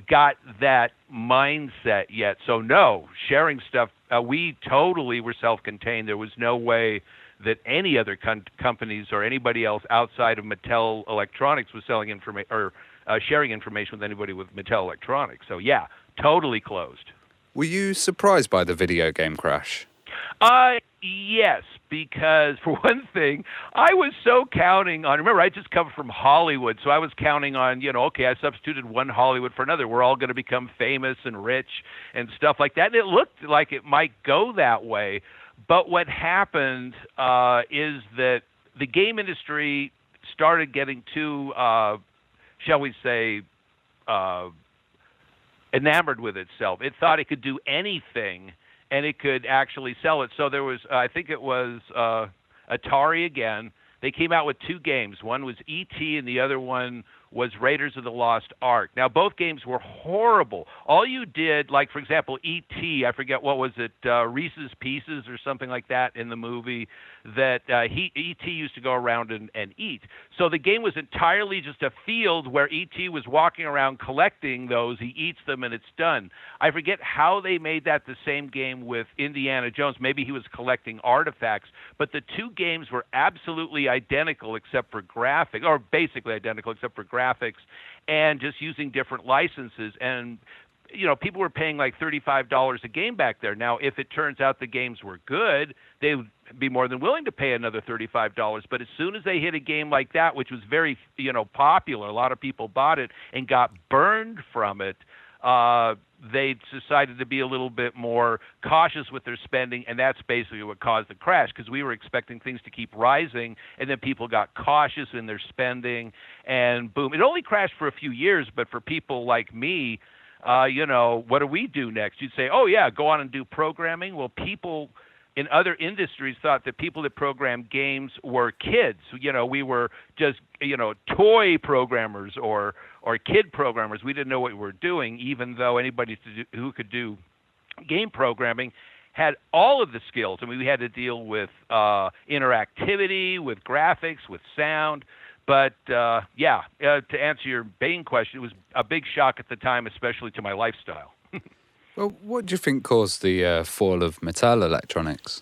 got that mindset yet. So no, sharing stuff, we totally were self-contained. There was no way that any other companies or anybody else outside of Mattel Electronics was selling information or sharing information with anybody with Mattel Electronics. So yeah, totally closed. Were you surprised by the video game crash? Yes, because for one thing, I was so counting on, remember, I just come from Hollywood, so I was counting on, okay, I substituted one Hollywood for another. We're all going to become famous and rich and stuff like that. And it looked like it might go that way. But what happened is that the game industry started getting too, shall we say, enamored with itself. It thought it could do anything, and it could actually sell it. So there was, I think it was Atari again. They came out with two games. One was E.T. and the other one was Raiders of the Lost Ark. Now, both games were horrible. All you did, like, for example, E.T., I forget, what was it, Reese's Pieces or something like that in the movie, that E.T. used to go around and eat. So the game was entirely just a field where E.T. was walking around collecting those. He eats them, and it's done. I forget how they made that the same game with Indiana Jones. Maybe he was collecting artifacts. But the two games were absolutely identical except for graphics, or basically identical except for graphics, and just using different licenses. And people were paying like $35 a game back there. Now, if it turns out the games were good, they would be more than willing to pay another $35. But as soon as they hit a game like that, which was very, popular, a lot of people bought it and got burned from it, they decided to be a little bit more cautious with their spending, and that's basically what caused the crash, because we were expecting things to keep rising, and then people got cautious in their spending, and boom. It only crashed for a few years, but for people like me, what do we do next? You'd say, oh, yeah, go on and do programming. Well, people in other industries thought that people that program games were kids. We were just, toy programmers or kid programmers. We didn't know what we were doing, even though anybody who could do game programming, had all of the skills. I mean, we had to deal with interactivity, with graphics, with sound. But, to answer your main question, it was a big shock at the time, especially to my lifestyle. Well, what do you think caused the fall of Mattel Electronics?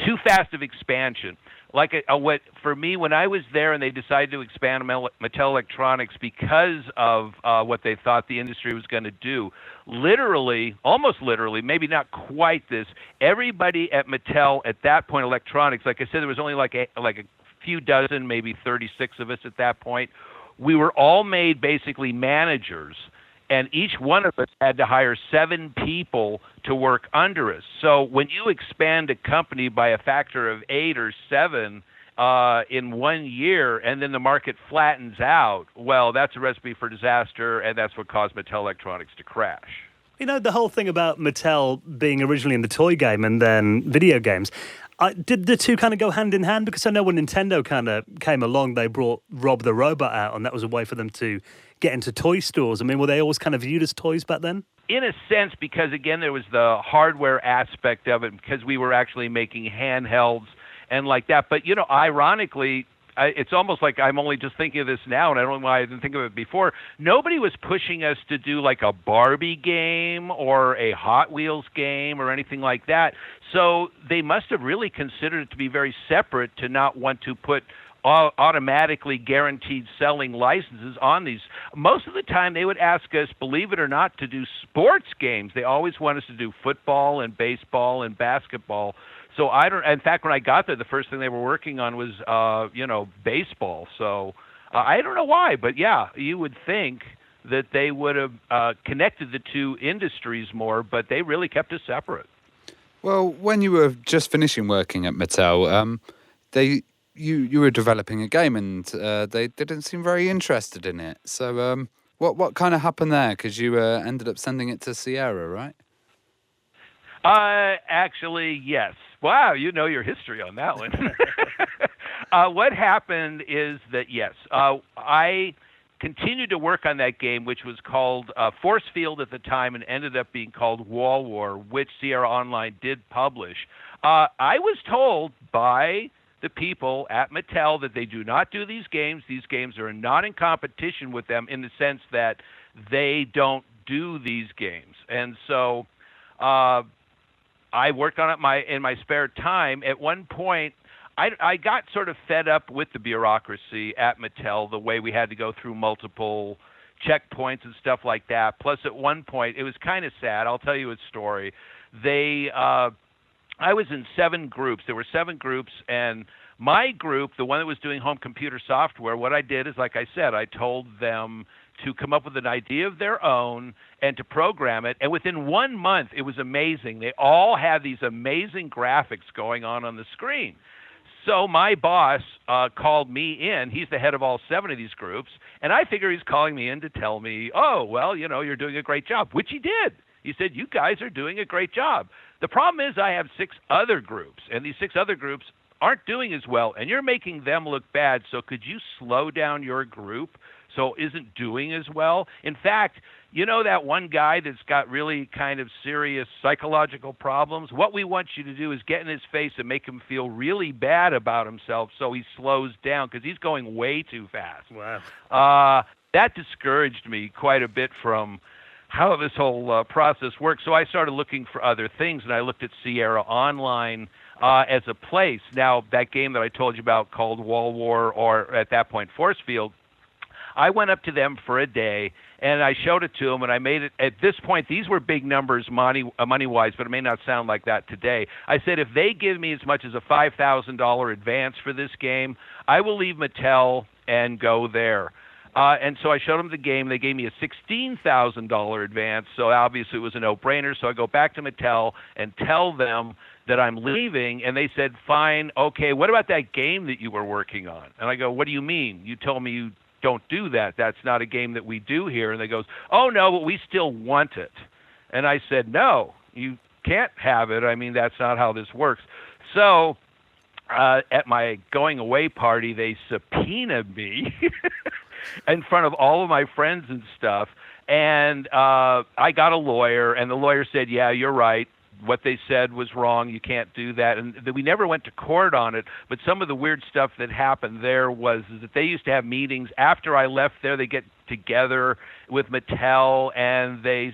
Too fast of expansion. For me, when I was there and they decided to expand Mattel Electronics because of what they thought the industry was going to do, almost literally, maybe not quite this, everybody at Mattel at that point, Electronics, like I said, there was only like a few dozen, maybe 36 of us at that point. We were all made basically managers, and each one of us had to hire 7 people to work under us. So when you expand a company by a factor of 8 or 7 in 1 year, and then the market flattens out, well, that's a recipe for disaster, and that's what caused Mattel Electronics to crash. You know, the whole thing about Mattel being originally in the toy game and then video games, did the two kind of go hand in hand? Because I know when Nintendo kind of came along, they brought Rob the Robot out, and that was a way for them to get into toy stores. I mean, were they always kind of viewed as toys back then? In a sense, because, again, there was the hardware aspect of it, because we were actually making handhelds and like that. But, you know, ironically, it's almost like I'm only just thinking of this now, and I don't know why I didn't think of it before. Nobody was pushing us to do like a Barbie game or a Hot Wheels game or anything like that. So they must have really considered it to be very separate to not want to put automatically guaranteed selling licenses on these. Most of the time they would ask us, believe it or not, to do sports games. They always want us to do football and baseball and basketball. So in fact, when I got there, the first thing they were working on was, baseball. So I don't know why, but yeah, you would think that they would have connected the two industries more, but they really kept us separate. Well, when you were just finishing working at Mattel, you were developing a game, and they didn't seem very interested in it. So what kind of happened there? Because you ended up sending it to Sierra, right? Actually, yes. Wow, you know your history on that one. What happened is that, yes, I continued to work on that game, which was called Force Field at the time and ended up being called Wall War, which Sierra Online did publish. I was told by the people at Mattel that they do not do these games. These games are not in competition with them in the sense that they don't do these games. And so I worked on it in my spare time. At one point, I got sort of fed up with the bureaucracy at Mattel, the way we had to go through multiple checkpoints and stuff like that. Plus, at one point, it was kind of sad. I'll tell you a story. I was in 7 groups. There were 7 groups, and my group, the one that was doing home computer software, what I did is, like I said, I told them to come up with an idea of their own and to program it. And within 1 month, it was amazing. They all had these amazing graphics going on the screen. So my boss called me in. He's the head of all 7 of these groups. And I figure he's calling me in to tell me, oh, well, you're doing a great job, which he did. He said, you guys are doing a great job. The problem is I have 6 other groups, and these 6 other groups aren't doing as well, and you're making them look bad. So could you slow down your group so it isn't doing as well? In fact, you know that one guy that's got really kind of serious psychological problems? What we want you to do is get in his face and make him feel really bad about himself so he slows down, because he's going way too fast. Wow. That discouraged me quite a bit from how this whole process works. So I started looking for other things, and I looked at Sierra Online as a place. Now, that game that I told you about called Wall War, or at that point Force Field, I went up to them for a day, and I showed it to them, and I made it. At this point, these were big numbers money-wise, but it may not sound like that today. I said, if they give me as much as a $5,000 advance for this game, I will leave Mattel and go there. And so I showed them the game. They gave me a $16,000 advance, so obviously it was a no-brainer. So I go back to Mattel and tell them that I'm leaving, and they said, fine, okay, what about that game that you were working on? And I go, what do you mean? You told me you don't do that. That's not a game that we do here. And they goes, oh, no, but we still want it. And I said, no, you can't have it. I mean, that's not how this works. So at my going-away party, they subpoenaed me in front of all of my friends and stuff. And I got a lawyer, and the lawyer said, yeah, you're right. What they said was wrong. You can't do that. And we never went to court on it, but some of the weird stuff that happened there was that they used to have meetings. After I left there, they get together with Mattel, and they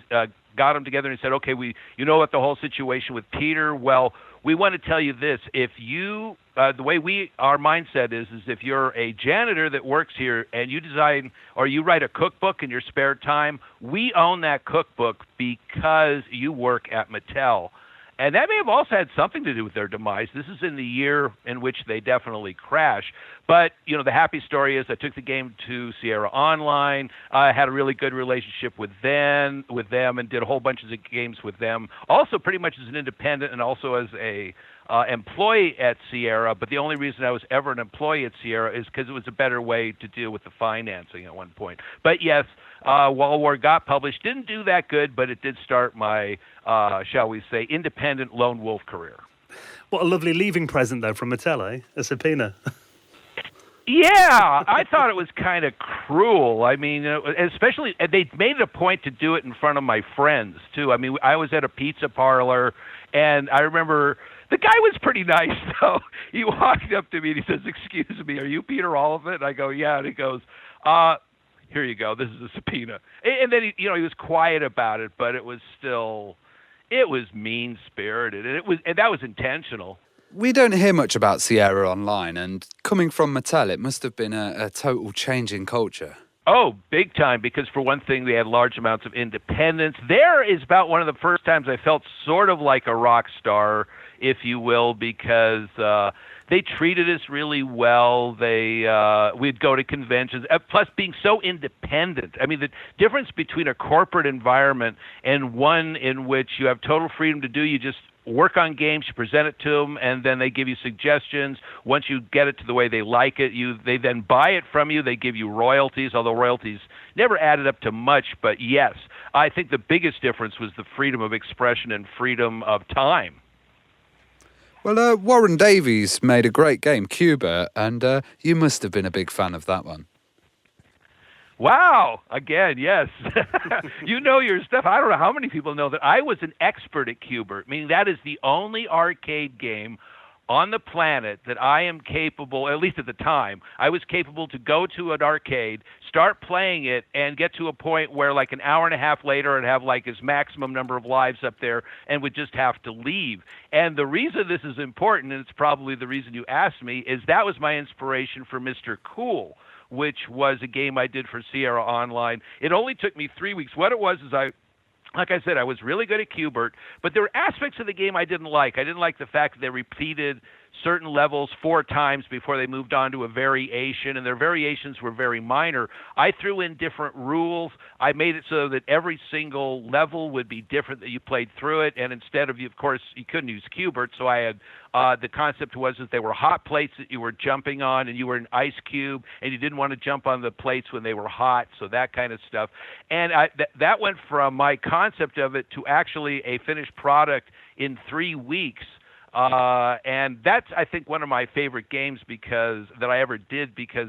got them together and said, okay, you know what the whole situation with Peter? Well, we want to tell you this. If you, the way our mindset is if you're a janitor that works here and you design or you write a cookbook in your spare time, we own that cookbook because you work at Mattel. And that may have also had something to do with their demise. This is in the year in which they definitely crash. But, you know, the happy story is I took the game to Sierra Online. I had a really good relationship with them and did a whole bunch of games with them. Also pretty much as an independent and also as a employee at Sierra. But the only reason I was ever an employee at Sierra is because it was a better way to deal with the financing at one point. But yes, World War got published. Didn't do that good, but it did start my, shall we say, independent lone wolf career. What a lovely leaving present, though, from Mattel, eh? A subpoena. Yeah, I thought it was kind of cruel. I mean, especially they made it a point to do it in front of my friends, too. I mean, I was at a pizza parlor, and I remember the guy was pretty nice, though. He walked up to me and he says, excuse me, are you Peter Oliphant? And I go, yeah. And he goes, here you go. This is a subpoena. And then, he was quiet about it, but it was mean-spirited, and that was intentional. We don't hear much about Sierra Online, and coming from Mattel, it must have been a total change in culture. Oh, big time, because for one thing, they had large amounts of independence. There is about one of the first times I felt sort of like a rock star, if you will, because they treated us really well. We'd go to conventions, plus being so independent. I mean, the difference between a corporate environment and one in which you have total freedom to do, you just work on games, you present it to them, and then they give you suggestions. Once you get it to the way they like it, they then buy it from you. They give you royalties, although royalties never added up to much. But yes, I think the biggest difference was the freedom of expression and freedom of time. Well, Warren Davies made a great game, Cuba, and you must have been a big fan of that one. Wow. Again, yes. You know your stuff. I don't know how many people know that I was an expert at Cuba, meaning that is the only arcade game on the planet that I am capable, at least at the time, I was capable to go to an arcade, start playing it, and get to a point where like an hour and a half later I'd have like his maximum number of lives up there and would just have to leave. And the reason this is important, and it's probably the reason you asked me, is that was my inspiration for Mr. Cool, which was a game I did for Sierra Online. It only took me 3 weeks. What it was is like I said, I was really good at Cubert, but there were aspects of the game I didn't like. I didn't like the fact that they repeated certain levels 4 times before they moved on to a variation, and their variations were very minor. I threw in different rules. I made it so that every single level would be different that you played through it, and instead of course, you couldn't use Cubert, so I had the concept was that they were hot plates that you were jumping on, and you were an ice cube, and you didn't want to jump on the plates when they were hot, so that kind of stuff. And that went from my concept of it to actually a finished product in 3 weeks. And that's, I think, one of my favorite games that I ever did because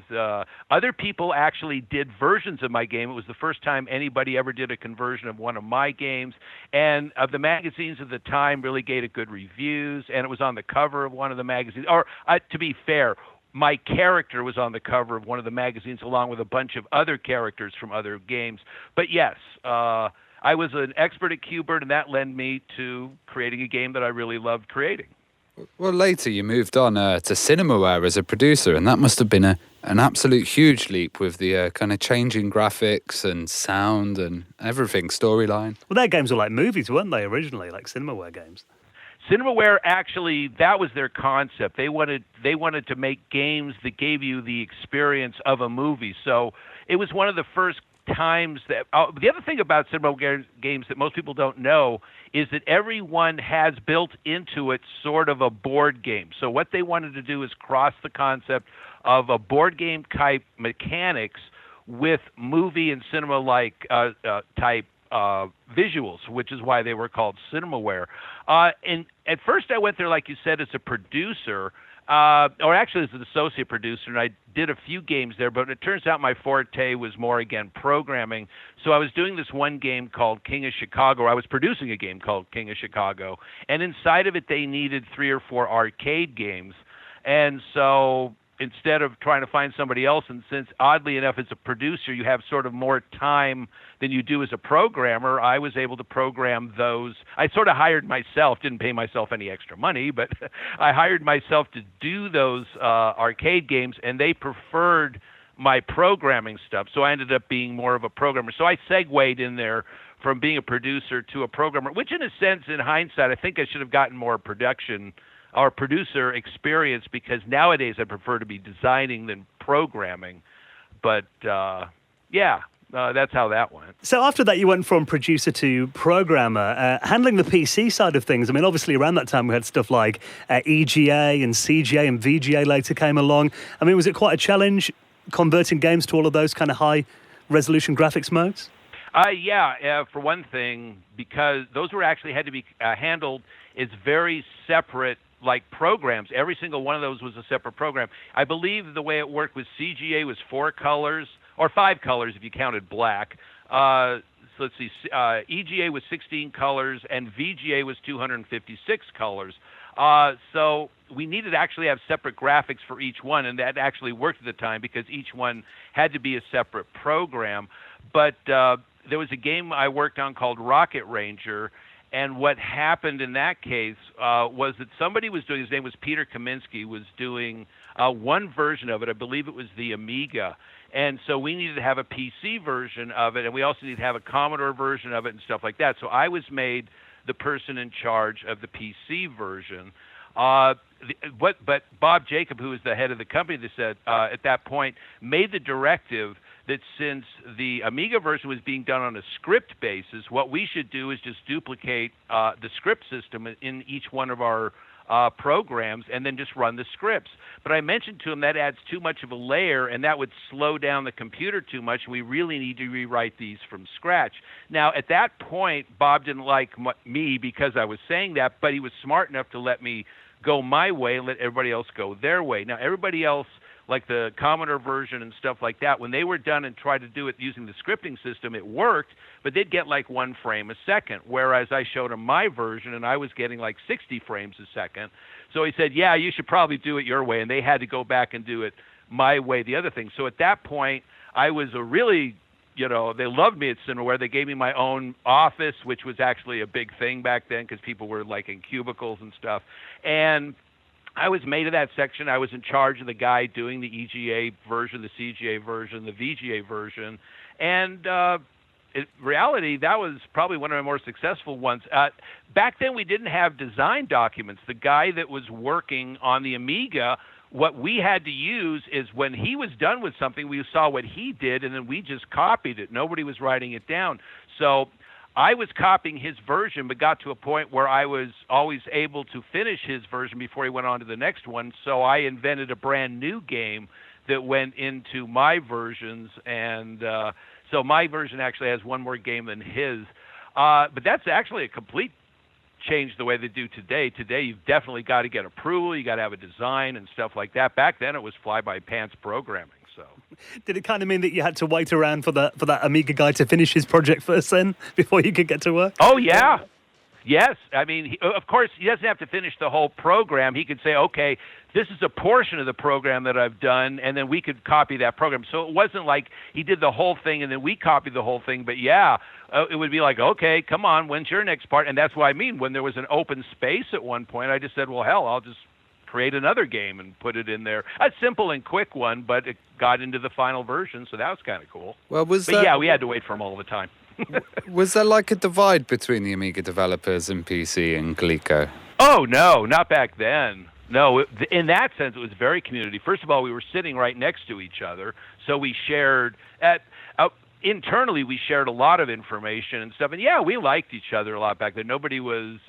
other people actually did versions of my game. It was the first time anybody ever did a conversion of one of my games. And the magazines of the time really gave it good reviews, and it was on the cover of one of the magazines. Or, to be fair, my character was on the cover of one of the magazines along with a bunch of other characters from other games. But yes, I was an expert at Cubert, and that led me to creating a game that I really loved creating. Well, later you moved on to Cinemaware as a producer, and that must have been an absolute huge leap with the kind of changing graphics and sound and everything, storyline. Well, their games were like movies, weren't they, originally, like Cinemaware games? Cinemaware, actually, that was their concept. They wanted to make games that gave you the experience of a movie. So it was one of the first times that the other thing about Cinemaware games that most people don't know is that everyone has built into it sort of a board game. So what they wanted to do is cross the concept of a board game type mechanics with movie and cinema like type visuals, which is why they were called Cinemaware. And at first I went there, like you said, as a producer. or actually as an associate producer, and I did a few games there, but it turns out my forte was more, again, programming. So I was doing this one game called King of Chicago, or I was producing a game called King of Chicago, and inside of it they needed 3 or 4 arcade games. And so instead of trying to find somebody else, and since oddly enough as a producer you have sort of more time than you do as a programmer, I was able to program those. I sort of hired myself, didn't pay myself any extra money, but I hired myself to do those arcade games, and they preferred my programming stuff. So I ended up being more of a programmer. So I segued in there from being a producer to a programmer, which in a sense, in hindsight, I think I should have gotten more production or producer experience, because nowadays I prefer to be designing than programming. But that's how that went. So after that, you went from producer to programmer, handling the PC side of things. I mean, obviously around that time we had stuff like EGA and CGA and VGA later came along. I mean, was it quite a challenge converting games to all of those kind of high resolution graphics modes? For one thing, because those were actually had to be handled as very separate like programs. Every single one of those was a separate program. I believe the way it worked with CGA was 4 colors, or 5 colors if you counted black. So let's see, EGA was 16 colors, and VGA was 256 colors. So we needed to actually have separate graphics for each one, and that actually worked at the time because each one had to be a separate program. But there was a game I worked on called Rocket Ranger, and what happened in that case was that somebody was doing, his name was Peter Kaminsky, was doing one version of it. I believe it was the Amiga. And so we needed to have a PC version of it, and we also needed to have a Commodore version of it and stuff like that. So I was made the person in charge of the PC version. But Bob Jacob, who was the head of the company, that said at that point, made the directive that since the Amiga version was being done on a script basis, what we should do is just duplicate the script system in each one of our programs and then just run the scripts. But I mentioned to him that adds too much of a layer, and that would slow down the computer too much. We really need to rewrite these from scratch. Now, at that point, Bob didn't like me because I was saying that, but he was smart enough to let me go my way and let everybody else go their way. Now, everybody else, like the Commodore version and stuff like that, when they were done and tried to do it using the scripting system, it worked, but they'd get like 1 frame a second, whereas I showed them my version, and I was getting like 60 frames a second. So he said, yeah, you should probably do it your way, and they had to go back and do it my way, the other thing. So at that point, I was a really, they loved me at Cinemaware. They gave me my own office, which was actually a big thing back then because people were like in cubicles and stuff. And I was made of that section. I was in charge of the guy doing the EGA version, the CGA version, the VGA version. And in reality, that was probably one of my more successful ones. Back then, we didn't have design documents. The guy that was working on the Amiga, what we had to use is when he was done with something, we saw what he did, and then we just copied it. Nobody was writing it down. So I was copying his version, but got to a point where I was always able to finish his version before he went on to the next one. So I invented a brand new game that went into my versions, and so my version actually has one more game than his. But that's actually a complete change the way they do today. Today, you've definitely got to get approval. You got to have a design and stuff like that. Back then, it was fly-by-pants programming. So, did it kind of mean that you had to wait around for that Amiga guy to finish his project first, then, before you could get to work? Oh yeah, yes. I mean, of course, he doesn't have to finish the whole program. He could say, okay, this is a portion of the program that I've done, and then we could copy that program. So it wasn't like he did the whole thing and then we copied the whole thing. But yeah, it would be like, okay, come on, when's your next part? And that's what I mean. When there was an open space at one point, I just said, well, hell, I'll just create another game and put it in there. A simple and quick one, but it got into the final version, so that was kind of cool. Well, yeah, we had to wait for them all the time. Was there like a divide between the Amiga developers and PC and Glico? Oh, no, not back then. No, in that sense, it was very community. First of all, we were sitting right next to each other, so we shared internally, we shared a lot of information and stuff. And yeah, we liked each other a lot back then. Nobody was,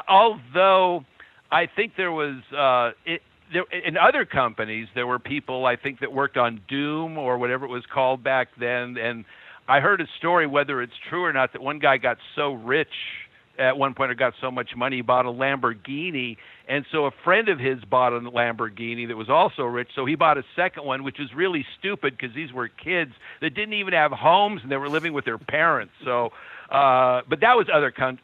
although I think there was, in other companies, there were people, I think, that worked on Doom or whatever it was called back then. And I heard a story, whether it's true or not, that one guy got so rich at one point got so much money he bought a Lamborghini, and so a friend of his bought a Lamborghini that was also rich, so he bought a second one, which was really stupid because these were kids that didn't even have homes and they were living with their parents. So but that was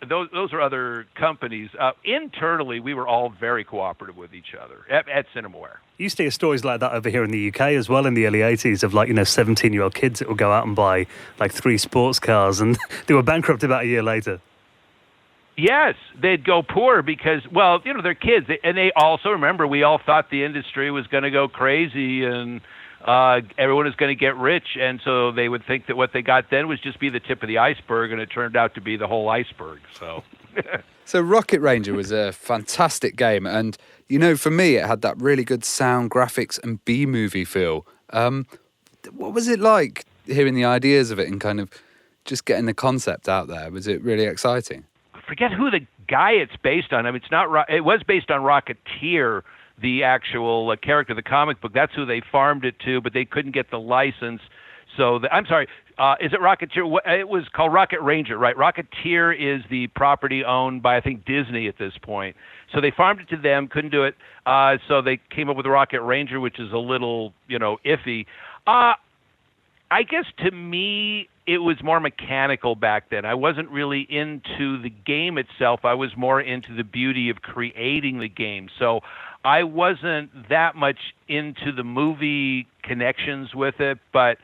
those were other companies. Internally, we were all very cooperative with each other at Cinemaware. You used to hear stories like that over here in the UK as well in the early 80s of 17-year-old kids that would go out and buy 3 sports cars and they were bankrupt about a year later. Yes, they'd go poor because, they're kids. And they also, remember, we all thought the industry was going to go crazy and everyone is going to get rich, and so they would think that what they got then was just be the tip of the iceberg, and it turned out to be the whole iceberg. So, so Rocket Ranger was a fantastic game, and for me, it had that really good sound, graphics, and B-movie feel. What was it like hearing the ideas of it and kind of just getting the concept out there? Was it really exciting? I forget who the guy it's based on. I mean, it was based on Rocketeer, the actual character of the comic book. That's who they farmed it to, but they couldn't get the license. So I'm sorry, is it Rocketeer? It was called Rocket Ranger, right? Rocketeer is the property owned by, I think, Disney at this point. So they farmed it to them, couldn't do it. So they came up with Rocket Ranger, which is a little, iffy. I guess to me, it was more mechanical back then. I wasn't really into the game itself. I was more into the beauty of creating the game. So I wasn't that much into the movie connections with it. But,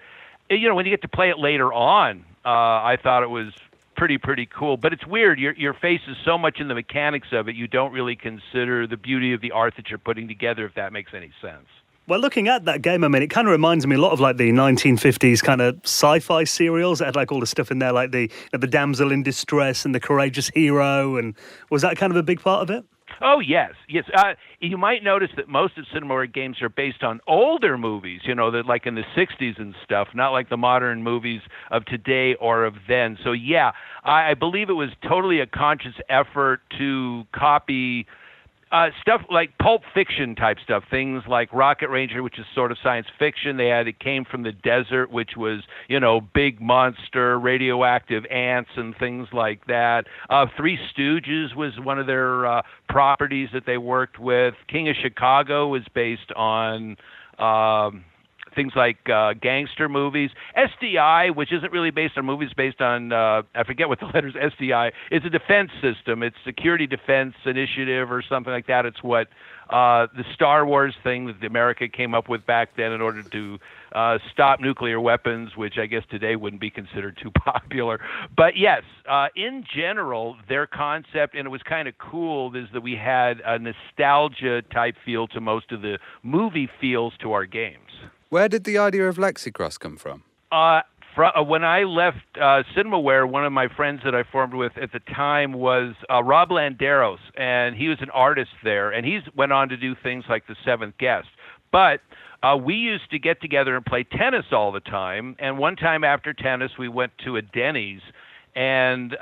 when you get to play it later on, I thought it was pretty cool. But it's weird. Your face is so much in the mechanics of it, you don't really consider the beauty of the art that you're putting together, if that makes any sense. Well, looking at that game, I mean, it kind of reminds me a lot of the 1950s kind of sci-fi serials that had all the stuff in there, like the damsel in distress and the courageous hero. And was that kind of a big part of it? Oh, yes. You might notice that most of Cinemaware games are based on older movies, that like in the 60s and stuff, not like the modern movies of today or of then. So, yeah, I believe it was totally a conscious effort to copy stuff like Pulp Fiction type stuff, things like Rocket Ranger, which is sort of science fiction. It came from the desert, which was, big monster, radioactive ants and things like that. Three Stooges was one of their properties that they worked with. King of Chicago was based on things like gangster movies. SDI, which isn't really based on movies, based on, I forget what the letters SDI, it's a defense system. It's Security Defense Initiative or something like that. It's what the Star Wars thing that America came up with back then in order to stop nuclear weapons, which I guess today wouldn't be considered too popular. But yes, in general, their concept, and it was kind of cool, is that we had a nostalgia type feel to most of the movie feels to our games. Where did the idea of Lexie Cross come from? When I left Cinemaware, one of my friends that I formed with at the time was Rob Landeros, and he was an artist there, and he's went on to do things like The Seventh Guest. But we used to get together and play tennis all the time, and one time after tennis, we went to a Denny's, and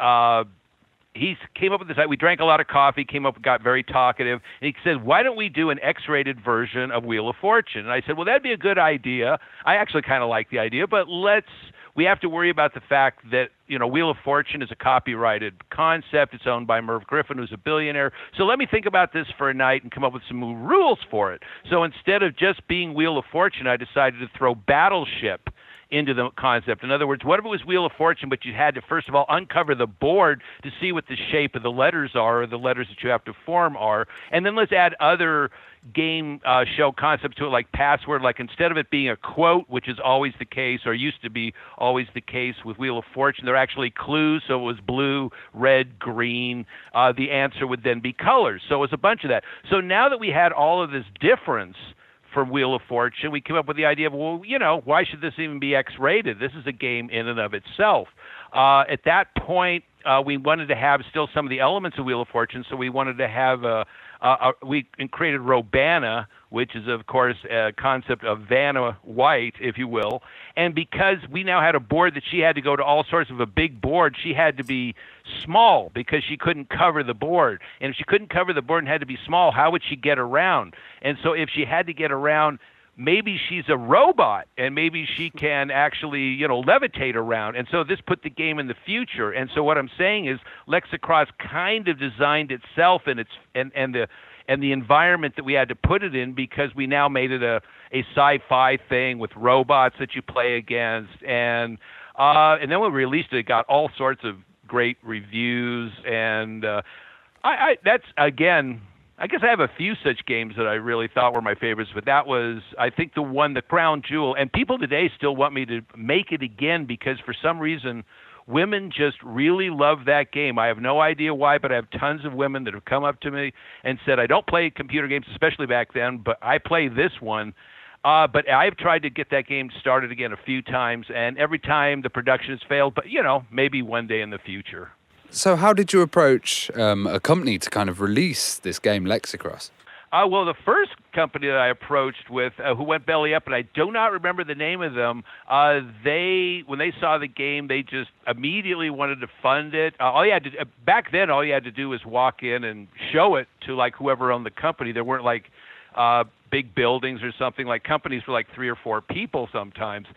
he came up with this. We drank a lot of coffee, got very talkative, and he said, why don't we do an X-rated version of Wheel of Fortune? And I said, well, that'd be a good idea. I actually kind of like the idea, but we have to worry about the fact that, Wheel of Fortune is a copyrighted concept. It's owned by Merv Griffin, who's a billionaire. So let me think about this for a night and come up with some new rules for it. So instead of just being Wheel of Fortune, I decided to throw Battleship into the concept. In other words, what if it was Wheel of Fortune, but you had to, first of all, uncover the board to see what the shape of the letters are, or the letters that you have to form are, and then let's add other game show concepts to it, like password, like instead of it being a quote, which is always the case, or used to be always the case with Wheel of Fortune, they're actually clues, so it was blue, red, green. The answer would then be colors. So it was a bunch of that. So now that we had all of this difference from Wheel of Fortune, we came up with the idea of, well, why should this even be X-rated? This is a game in and of itself. At that point, we wanted to have still some of the elements of Wheel of Fortune, so we wanted to have we created Robana, which is, of course, a concept of Vanna White, if you will. And because we now had a board that she had to go to all sorts of a big board, she had to be small because she couldn't cover the board. And if she couldn't cover the board and had to be small, how would she get around? And so if she had to get around, maybe she's a robot and maybe she can actually, levitate around. And so this put the game in the future. And so what I'm saying is Lexie Cross kind of designed itself and the environment that we had to put it in, because we now made it a sci-fi thing with robots that you play against. And then when we released it, it got all sorts of great reviews. And that's, again, I guess I have a few such games that I really thought were my favorites, but that was, I think, the crown jewel. And people today still want me to make it again because for some reason, women just really love that game. I have no idea why, but I have tons of women that have come up to me and said, I don't play computer games, especially back then, but I play this one. But I've tried to get that game started again a few times, and every time the production has failed, but, maybe one day in the future. So how did you approach a company to kind of release this game, Lexie Cross? Well, the first company that I approached with, who went belly up, and I do not remember the name of them, when they saw the game, they just immediately wanted to fund it. Back then, all you had to do was walk in and show it to like whoever owned the company. There weren't like big buildings or something. Like companies were like 3 or 4 people sometimes.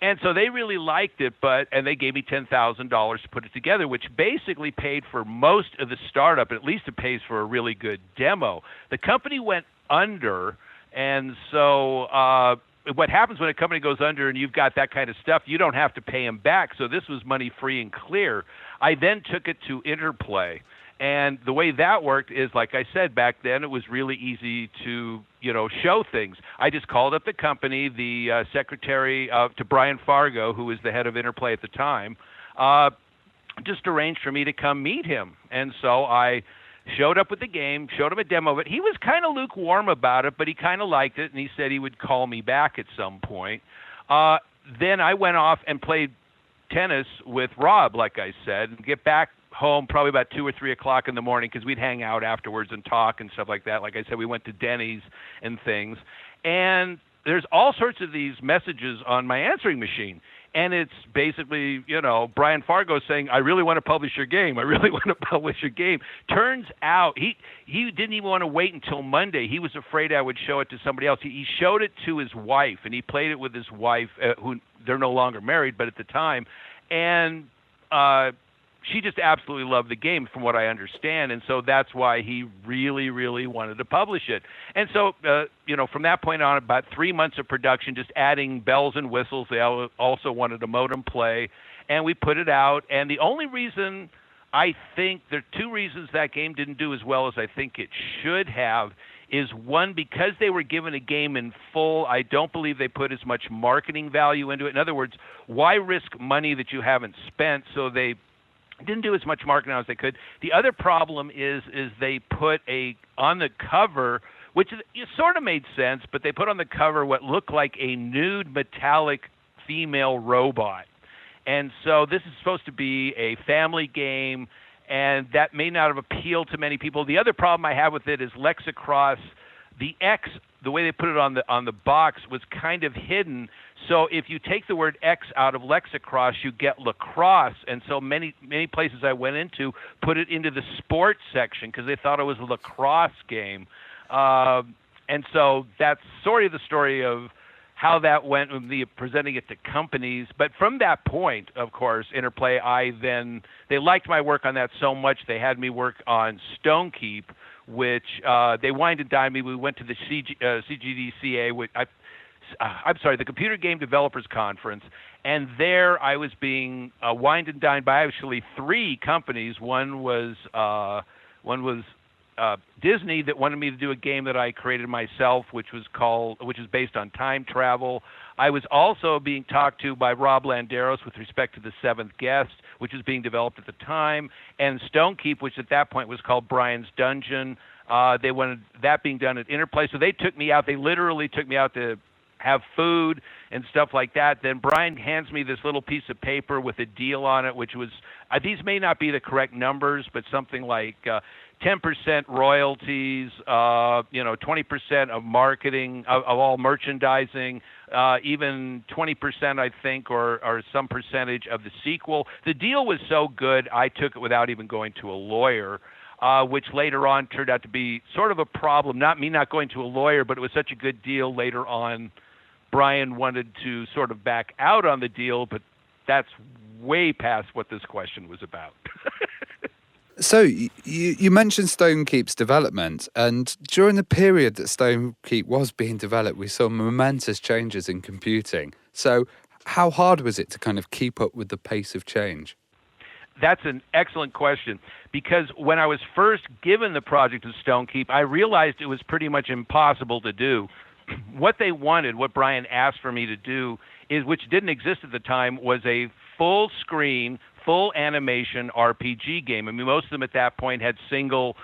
And so they really liked it, and they gave me $10,000 to put it together, which basically paid for most of the startup. At least it pays for a really good demo. The company went under, and so what happens when a company goes under and you've got that kind of stuff, you don't have to pay them back. So this was money free and clear. I then took it to Interplay. And the way that worked is, like I said, back then it was really easy to, show things. I just called up the company, the secretary to Brian Fargo, who was the head of Interplay at the time, just arranged for me to come meet him. And so I showed up with the game, showed him a demo of it. He was kind of lukewarm about it, but he kind of liked it, and he said he would call me back at some point. Then I went off and played tennis with Rob, like I said, and get back home probably about 2 or 3 o'clock in the morning because we'd hang out afterwards and talk and stuff like that. Like I said, we went to Denny's and things. And there's all sorts of these messages on my answering machine. And it's basically, Brian Fargo saying, I really want to publish your game. I really want to publish your game. Turns out he didn't even want to wait until Monday. He was afraid I would show it to somebody else. He showed it to his wife, and he played it with his wife, who they're no longer married, but at the time. And she just absolutely loved the game, from what I understand, and so that's why he really, really wanted to publish it. And so, from that point on, about 3 months of production, just adding bells and whistles. They also wanted a modem play, and we put it out. And the only reason I think there are 2 reasons that game didn't do as well as I think it should have is, one, because they were given a game in full, I don't believe they put as much marketing value into it. In other words, why risk money that you haven't spent? So they didn't do as much marketing as they could. The other problem is they put on the cover, which it sort of made sense, but they put on the cover what looked like a nude metallic female robot. And so this is supposed to be a family game, and that may not have appealed to many people. The other problem I have with it is Lexie Cross, the X, the way they put it on the box was kind of hidden. So if you take the word X out of Lexie Cross, you get lacrosse. And so many places I went into put it into the sports section because they thought it was a lacrosse game. And so that's sort of the story of how that went with me presenting it to companies. But from that point, of course, Interplay, they liked my work on that so much they had me work on Stonekeep, which they wined and dined me. We went to the CGDCA, the Computer Game Developers Conference, and there I was being wined and dined by actually 3 companies. One was Disney, that wanted me to do a game that I created myself, which is based on time travel. I was also being talked to by Rob Landeros with respect to The Seventh Guest, which was being developed at the time, and Stonekeep, which at that point was called Brian's Dungeon. They wanted that being done at Interplay, so they took me out. They literally took me out to have food and stuff like that. Then Brian hands me this little piece of paper with a deal on it, which was, these may not be the correct numbers, but something like 10% royalties, 20% of marketing, of all merchandising, even 20%, I think, or some percentage of the sequel. The deal was so good, I took it without even going to a lawyer, which later on turned out to be sort of a problem. Not me not going to a lawyer, but it was such a good deal later on. Brian wanted to sort of back out on the deal, but that's way past what this question was about. So you mentioned Stonekeep's development, and during the period that Stonekeep was being developed, we saw momentous changes in computing. So how hard was it to kind of keep up with the pace of change? That's an excellent question, because when I was first given the project of Stonekeep, I realized it was pretty much impossible to do. What they wanted, what Brian asked for me to do, which didn't exist at the time, was a full screen, full animation RPG game. I mean, most of them at that point had single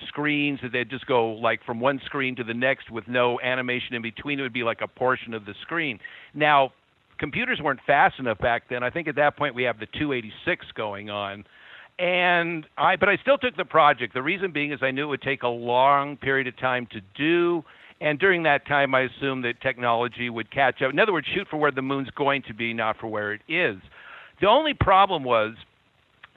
screens that they'd just go like from one screen to the next with no animation in between. It would be like a portion of the screen. Now, computers weren't fast enough back then. I think at that point we have the 286 going on. But I still took the project. The reason being is I knew it would take a long period of time to do. And during that time, I assumed that technology would catch up. In other words, shoot for where the moon's going to be, not for where it is. The only problem was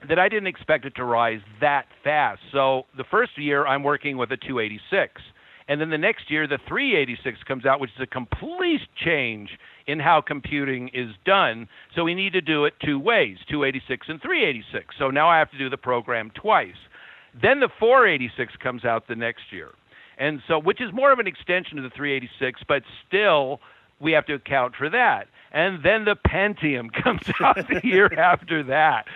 that I didn't expect it to rise that fast. So the first year, I'm working with a 286. And then the next year, the 386 comes out, which is a complete change in how computing is done. So we need to do it two ways, 286 and 386. So now I have to do the program twice. Then the 486 comes out the next year. And so, which is more of an extension of the 386, but still we have to account for that. And then the Pentium comes out the year after that.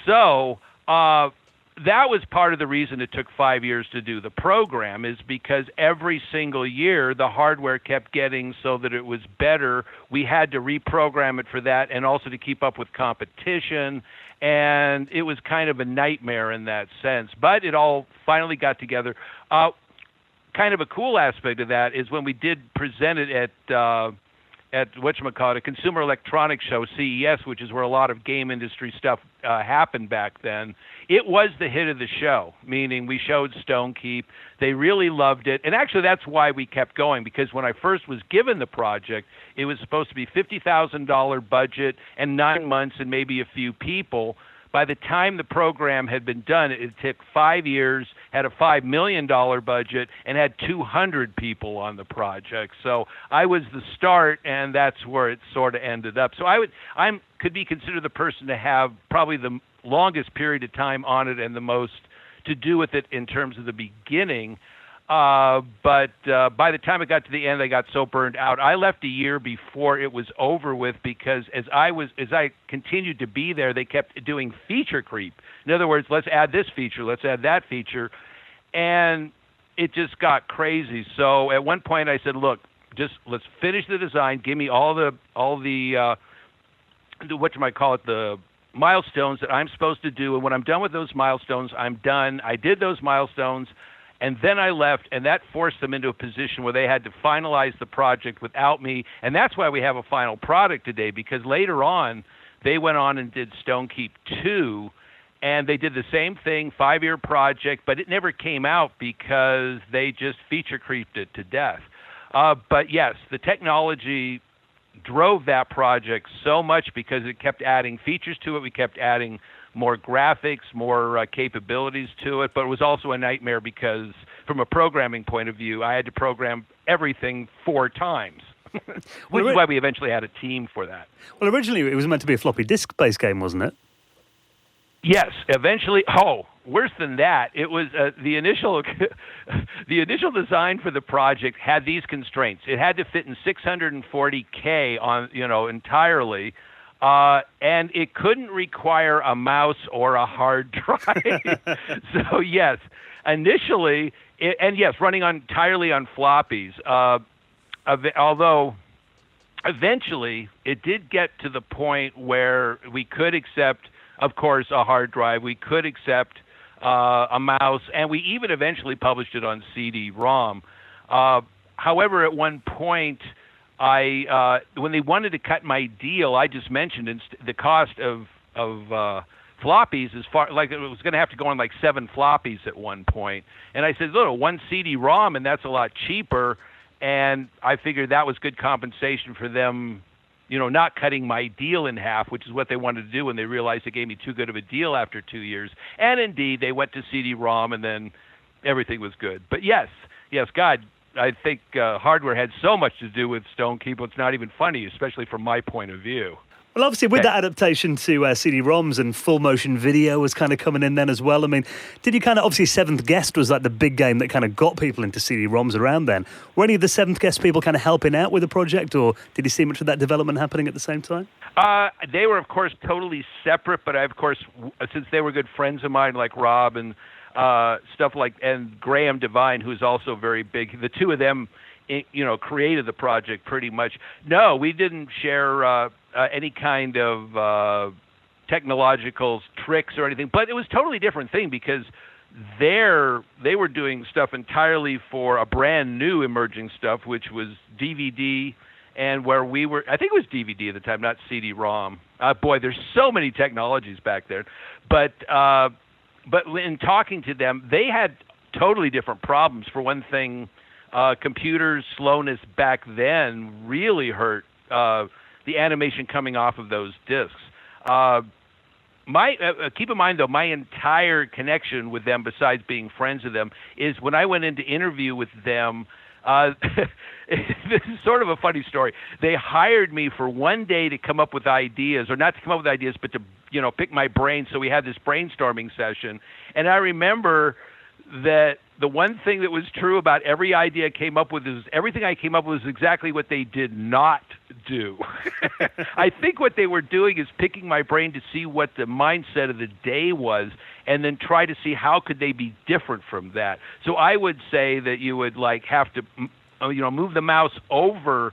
So that was part of the reason it took 5 years to do the program, is because every single year the hardware kept getting so that it was better. We had to reprogram it for that, and also to keep up with competition. And it was kind of a nightmare in that sense. But it all finally got together. Kind of a cool aspect of that is when we did present it at whatchamacallit, a Consumer Electronics show, CES, which is where a lot of game industry stuff happened back then. It was the hit of the show, meaning we showed Stonekeep. They really loved it. And actually, that's why we kept going, because when I first was given the project, it was supposed to be $50,000 budget and 9 months and maybe a few people. By the time the program had been done, it took 5 years, had a $5 million budget, and had 200 people on the project. So I was the start, and that's where it sort of ended up. So I could be considered the person to have probably the longest period of time on it and the most to do with it in terms of the beginning. But by the time it got to the end, I got so burned out. I left a year before it was over with, because as I continued to be there, they kept doing feature creep. In other words, let's add this feature, let's add that feature, and it just got crazy. So at one point, I said, "Look, just let's finish the design. Give me all the the milestones that I'm supposed to do, and when I'm done with those milestones, I'm done." I did those milestones. And then I left, and that forced them into a position where they had to finalize the project without me. And that's why we have a final product today, because later on, they went on and did Stonekeep 2, and they did the same thing, 5-year project, but it never came out because they just feature creeped it to death. But yes, the technology drove that project so much because it kept adding features to it. We kept adding more graphics, more capabilities to it, but it was also a nightmare because from a programming point of view, I had to program everything 4 times, which is why we eventually had a team for that. Well, originally it was meant to be a floppy disk-based game, wasn't it? Yes, eventually. Oh, worse than that. It was the initial design for the project had these constraints. It had to fit in 640K on, entirely. And it couldn't require a mouse or a hard drive. So yes, initially, running entirely on floppies. Although eventually it did get to the point where we could accept, of course, a hard drive. We could accept a mouse, and we even eventually published it on CD-ROM. However, at one point, when they wanted to cut my deal, I just mentioned the cost of floppies as far like it was going to have to go on like 7 floppies at one point, and I said, "Look, 1 CD-ROM, and that's a lot cheaper." And I figured that was good compensation for them, not cutting my deal in half, which is what they wanted to do when they realized they gave me too good of a deal after 2 years. And indeed, they went to CD-ROM, and then everything was good. But yes, God. I think hardware had so much to do with Stonekeep, it's not even funny, especially from my point of view. Well, obviously, with that adaptation to CD-ROMs and full motion video was kind of coming in then as well. I mean, did you kind of, obviously, Seventh Guest was like the big game that kind of got people into CD-ROMs around then. Were any of the Seventh Guest people kind of helping out with the project, or did you see much of that development happening at the same time? They were, of course, totally separate, but I, of course, since they were good friends of mine, like Rob and stuff like, and Graham Devine, who's also very big, the two of them, created the project pretty much. No, we didn't share any kind of technological tricks or anything, but it was a totally different thing because they were doing stuff entirely for a brand new emerging stuff, which was DVD, and where we were, I think it was DVD at the time, not CD-ROM. Boy, there's so many technologies back there. But in talking to them, they had totally different problems. For one thing, computers' slowness back then really hurt the animation coming off of those discs. Keep in mind, though, my entire connection with them, besides being friends with them, is when I went in to interview with them. This is sort of a funny story. They hired me for one day to come up with ideas, or not to come up with ideas, but to pick my brain. So we had this brainstorming session, and I remember that the one thing that was true about every idea I came up with is everything I came up with was exactly what they did not do. I think what they were doing is picking my brain to see what the mindset of the day was, and then try to see how could they be different from that. So I would say that you would have to, move the mouse over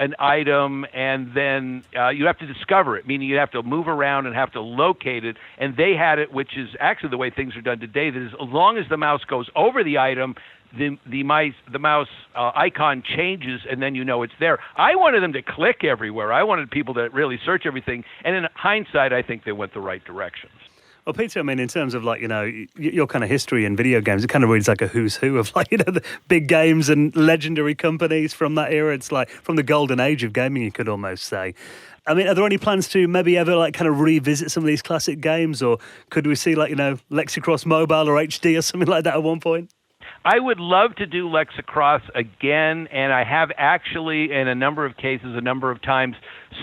an item, and then you have to discover it, meaning you have to move around and have to locate it. And they had it, which is actually the way things are done today, that as long as the mouse goes over the item, the mouse icon changes, and then it's there. I wanted them to click everywhere. I wanted people to really search everything. And in hindsight, I think they went the right directions. Well, Peter, I mean, in terms of your kind of history in video games, it kind of reads like a who's who of the big games and legendary companies from that era. It's like from the golden age of gaming, you could almost say. I mean, are there any plans to maybe ever kind of revisit some of these classic games, or could we see Lexie Cross Mobile or HD or something like that at one point? I would love to do Lexie Cross again, and I have actually, in a number of cases, a number of times,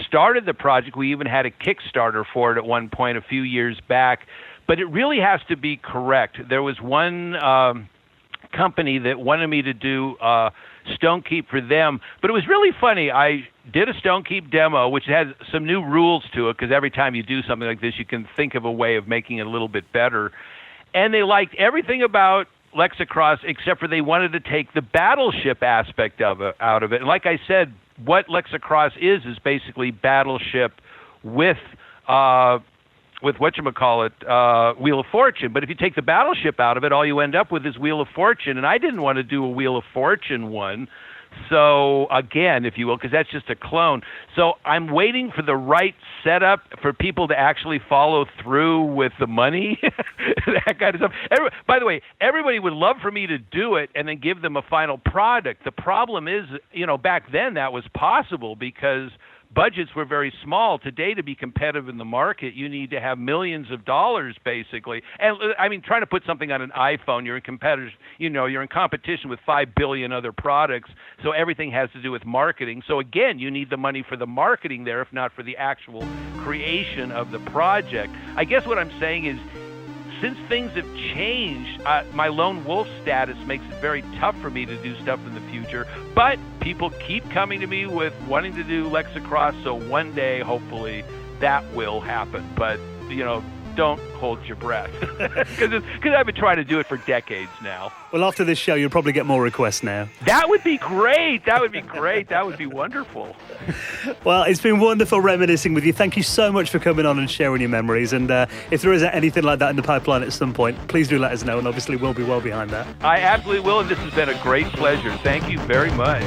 started the project. We even had a Kickstarter for it at one point a few years back, but it really has to be correct. There was one company that wanted me to do Stonekeep for them, but it was really funny. I did a Stonekeep demo, which had some new rules to it, because every time you do something like this, you can think of a way of making it a little bit better. And they liked everything about Lexie Cross, except for they wanted to take the battleship aspect of it out of it. And like I said, what Lexie Cross is basically battleship with whatchamacallit, Wheel of Fortune. But if you take the battleship out of it, all you end up with is Wheel of Fortune. And I didn't want to do a Wheel of Fortune one. So again, if you will, because that's just a clone. So I'm waiting for the right setup for people to actually follow through with the money, that kind of stuff. By the way, everybody would love for me to do it and then give them a final product. The problem is, back then that was possible because budgets were very small. Today, to be competitive in the market, you need to have millions of dollars, basically. And I mean, trying to put something on an iPhone, you're in competition with 5 billion other products. So everything has to do with marketing. So again, you need the money for the marketing there, if not for the actual creation of the project. I guess what I'm saying is, since things have changed, my lone wolf status makes it very tough for me to do stuff in the future. But people keep coming to me with wanting to do Lexie Cross, so one day, hopefully, that will happen. But, don't hold your breath, because I've been trying to do it for decades now. Well, after this show, you'll probably get more requests now. That would be great. That would be great. That would be wonderful. Well, it's been wonderful reminiscing with you. Thank you so much for coming on and sharing your memories. And if there is anything like that in the pipeline at some point, please do let us know. And obviously, we'll be well behind that. I absolutely will. And this has been a great pleasure. Thank you very much.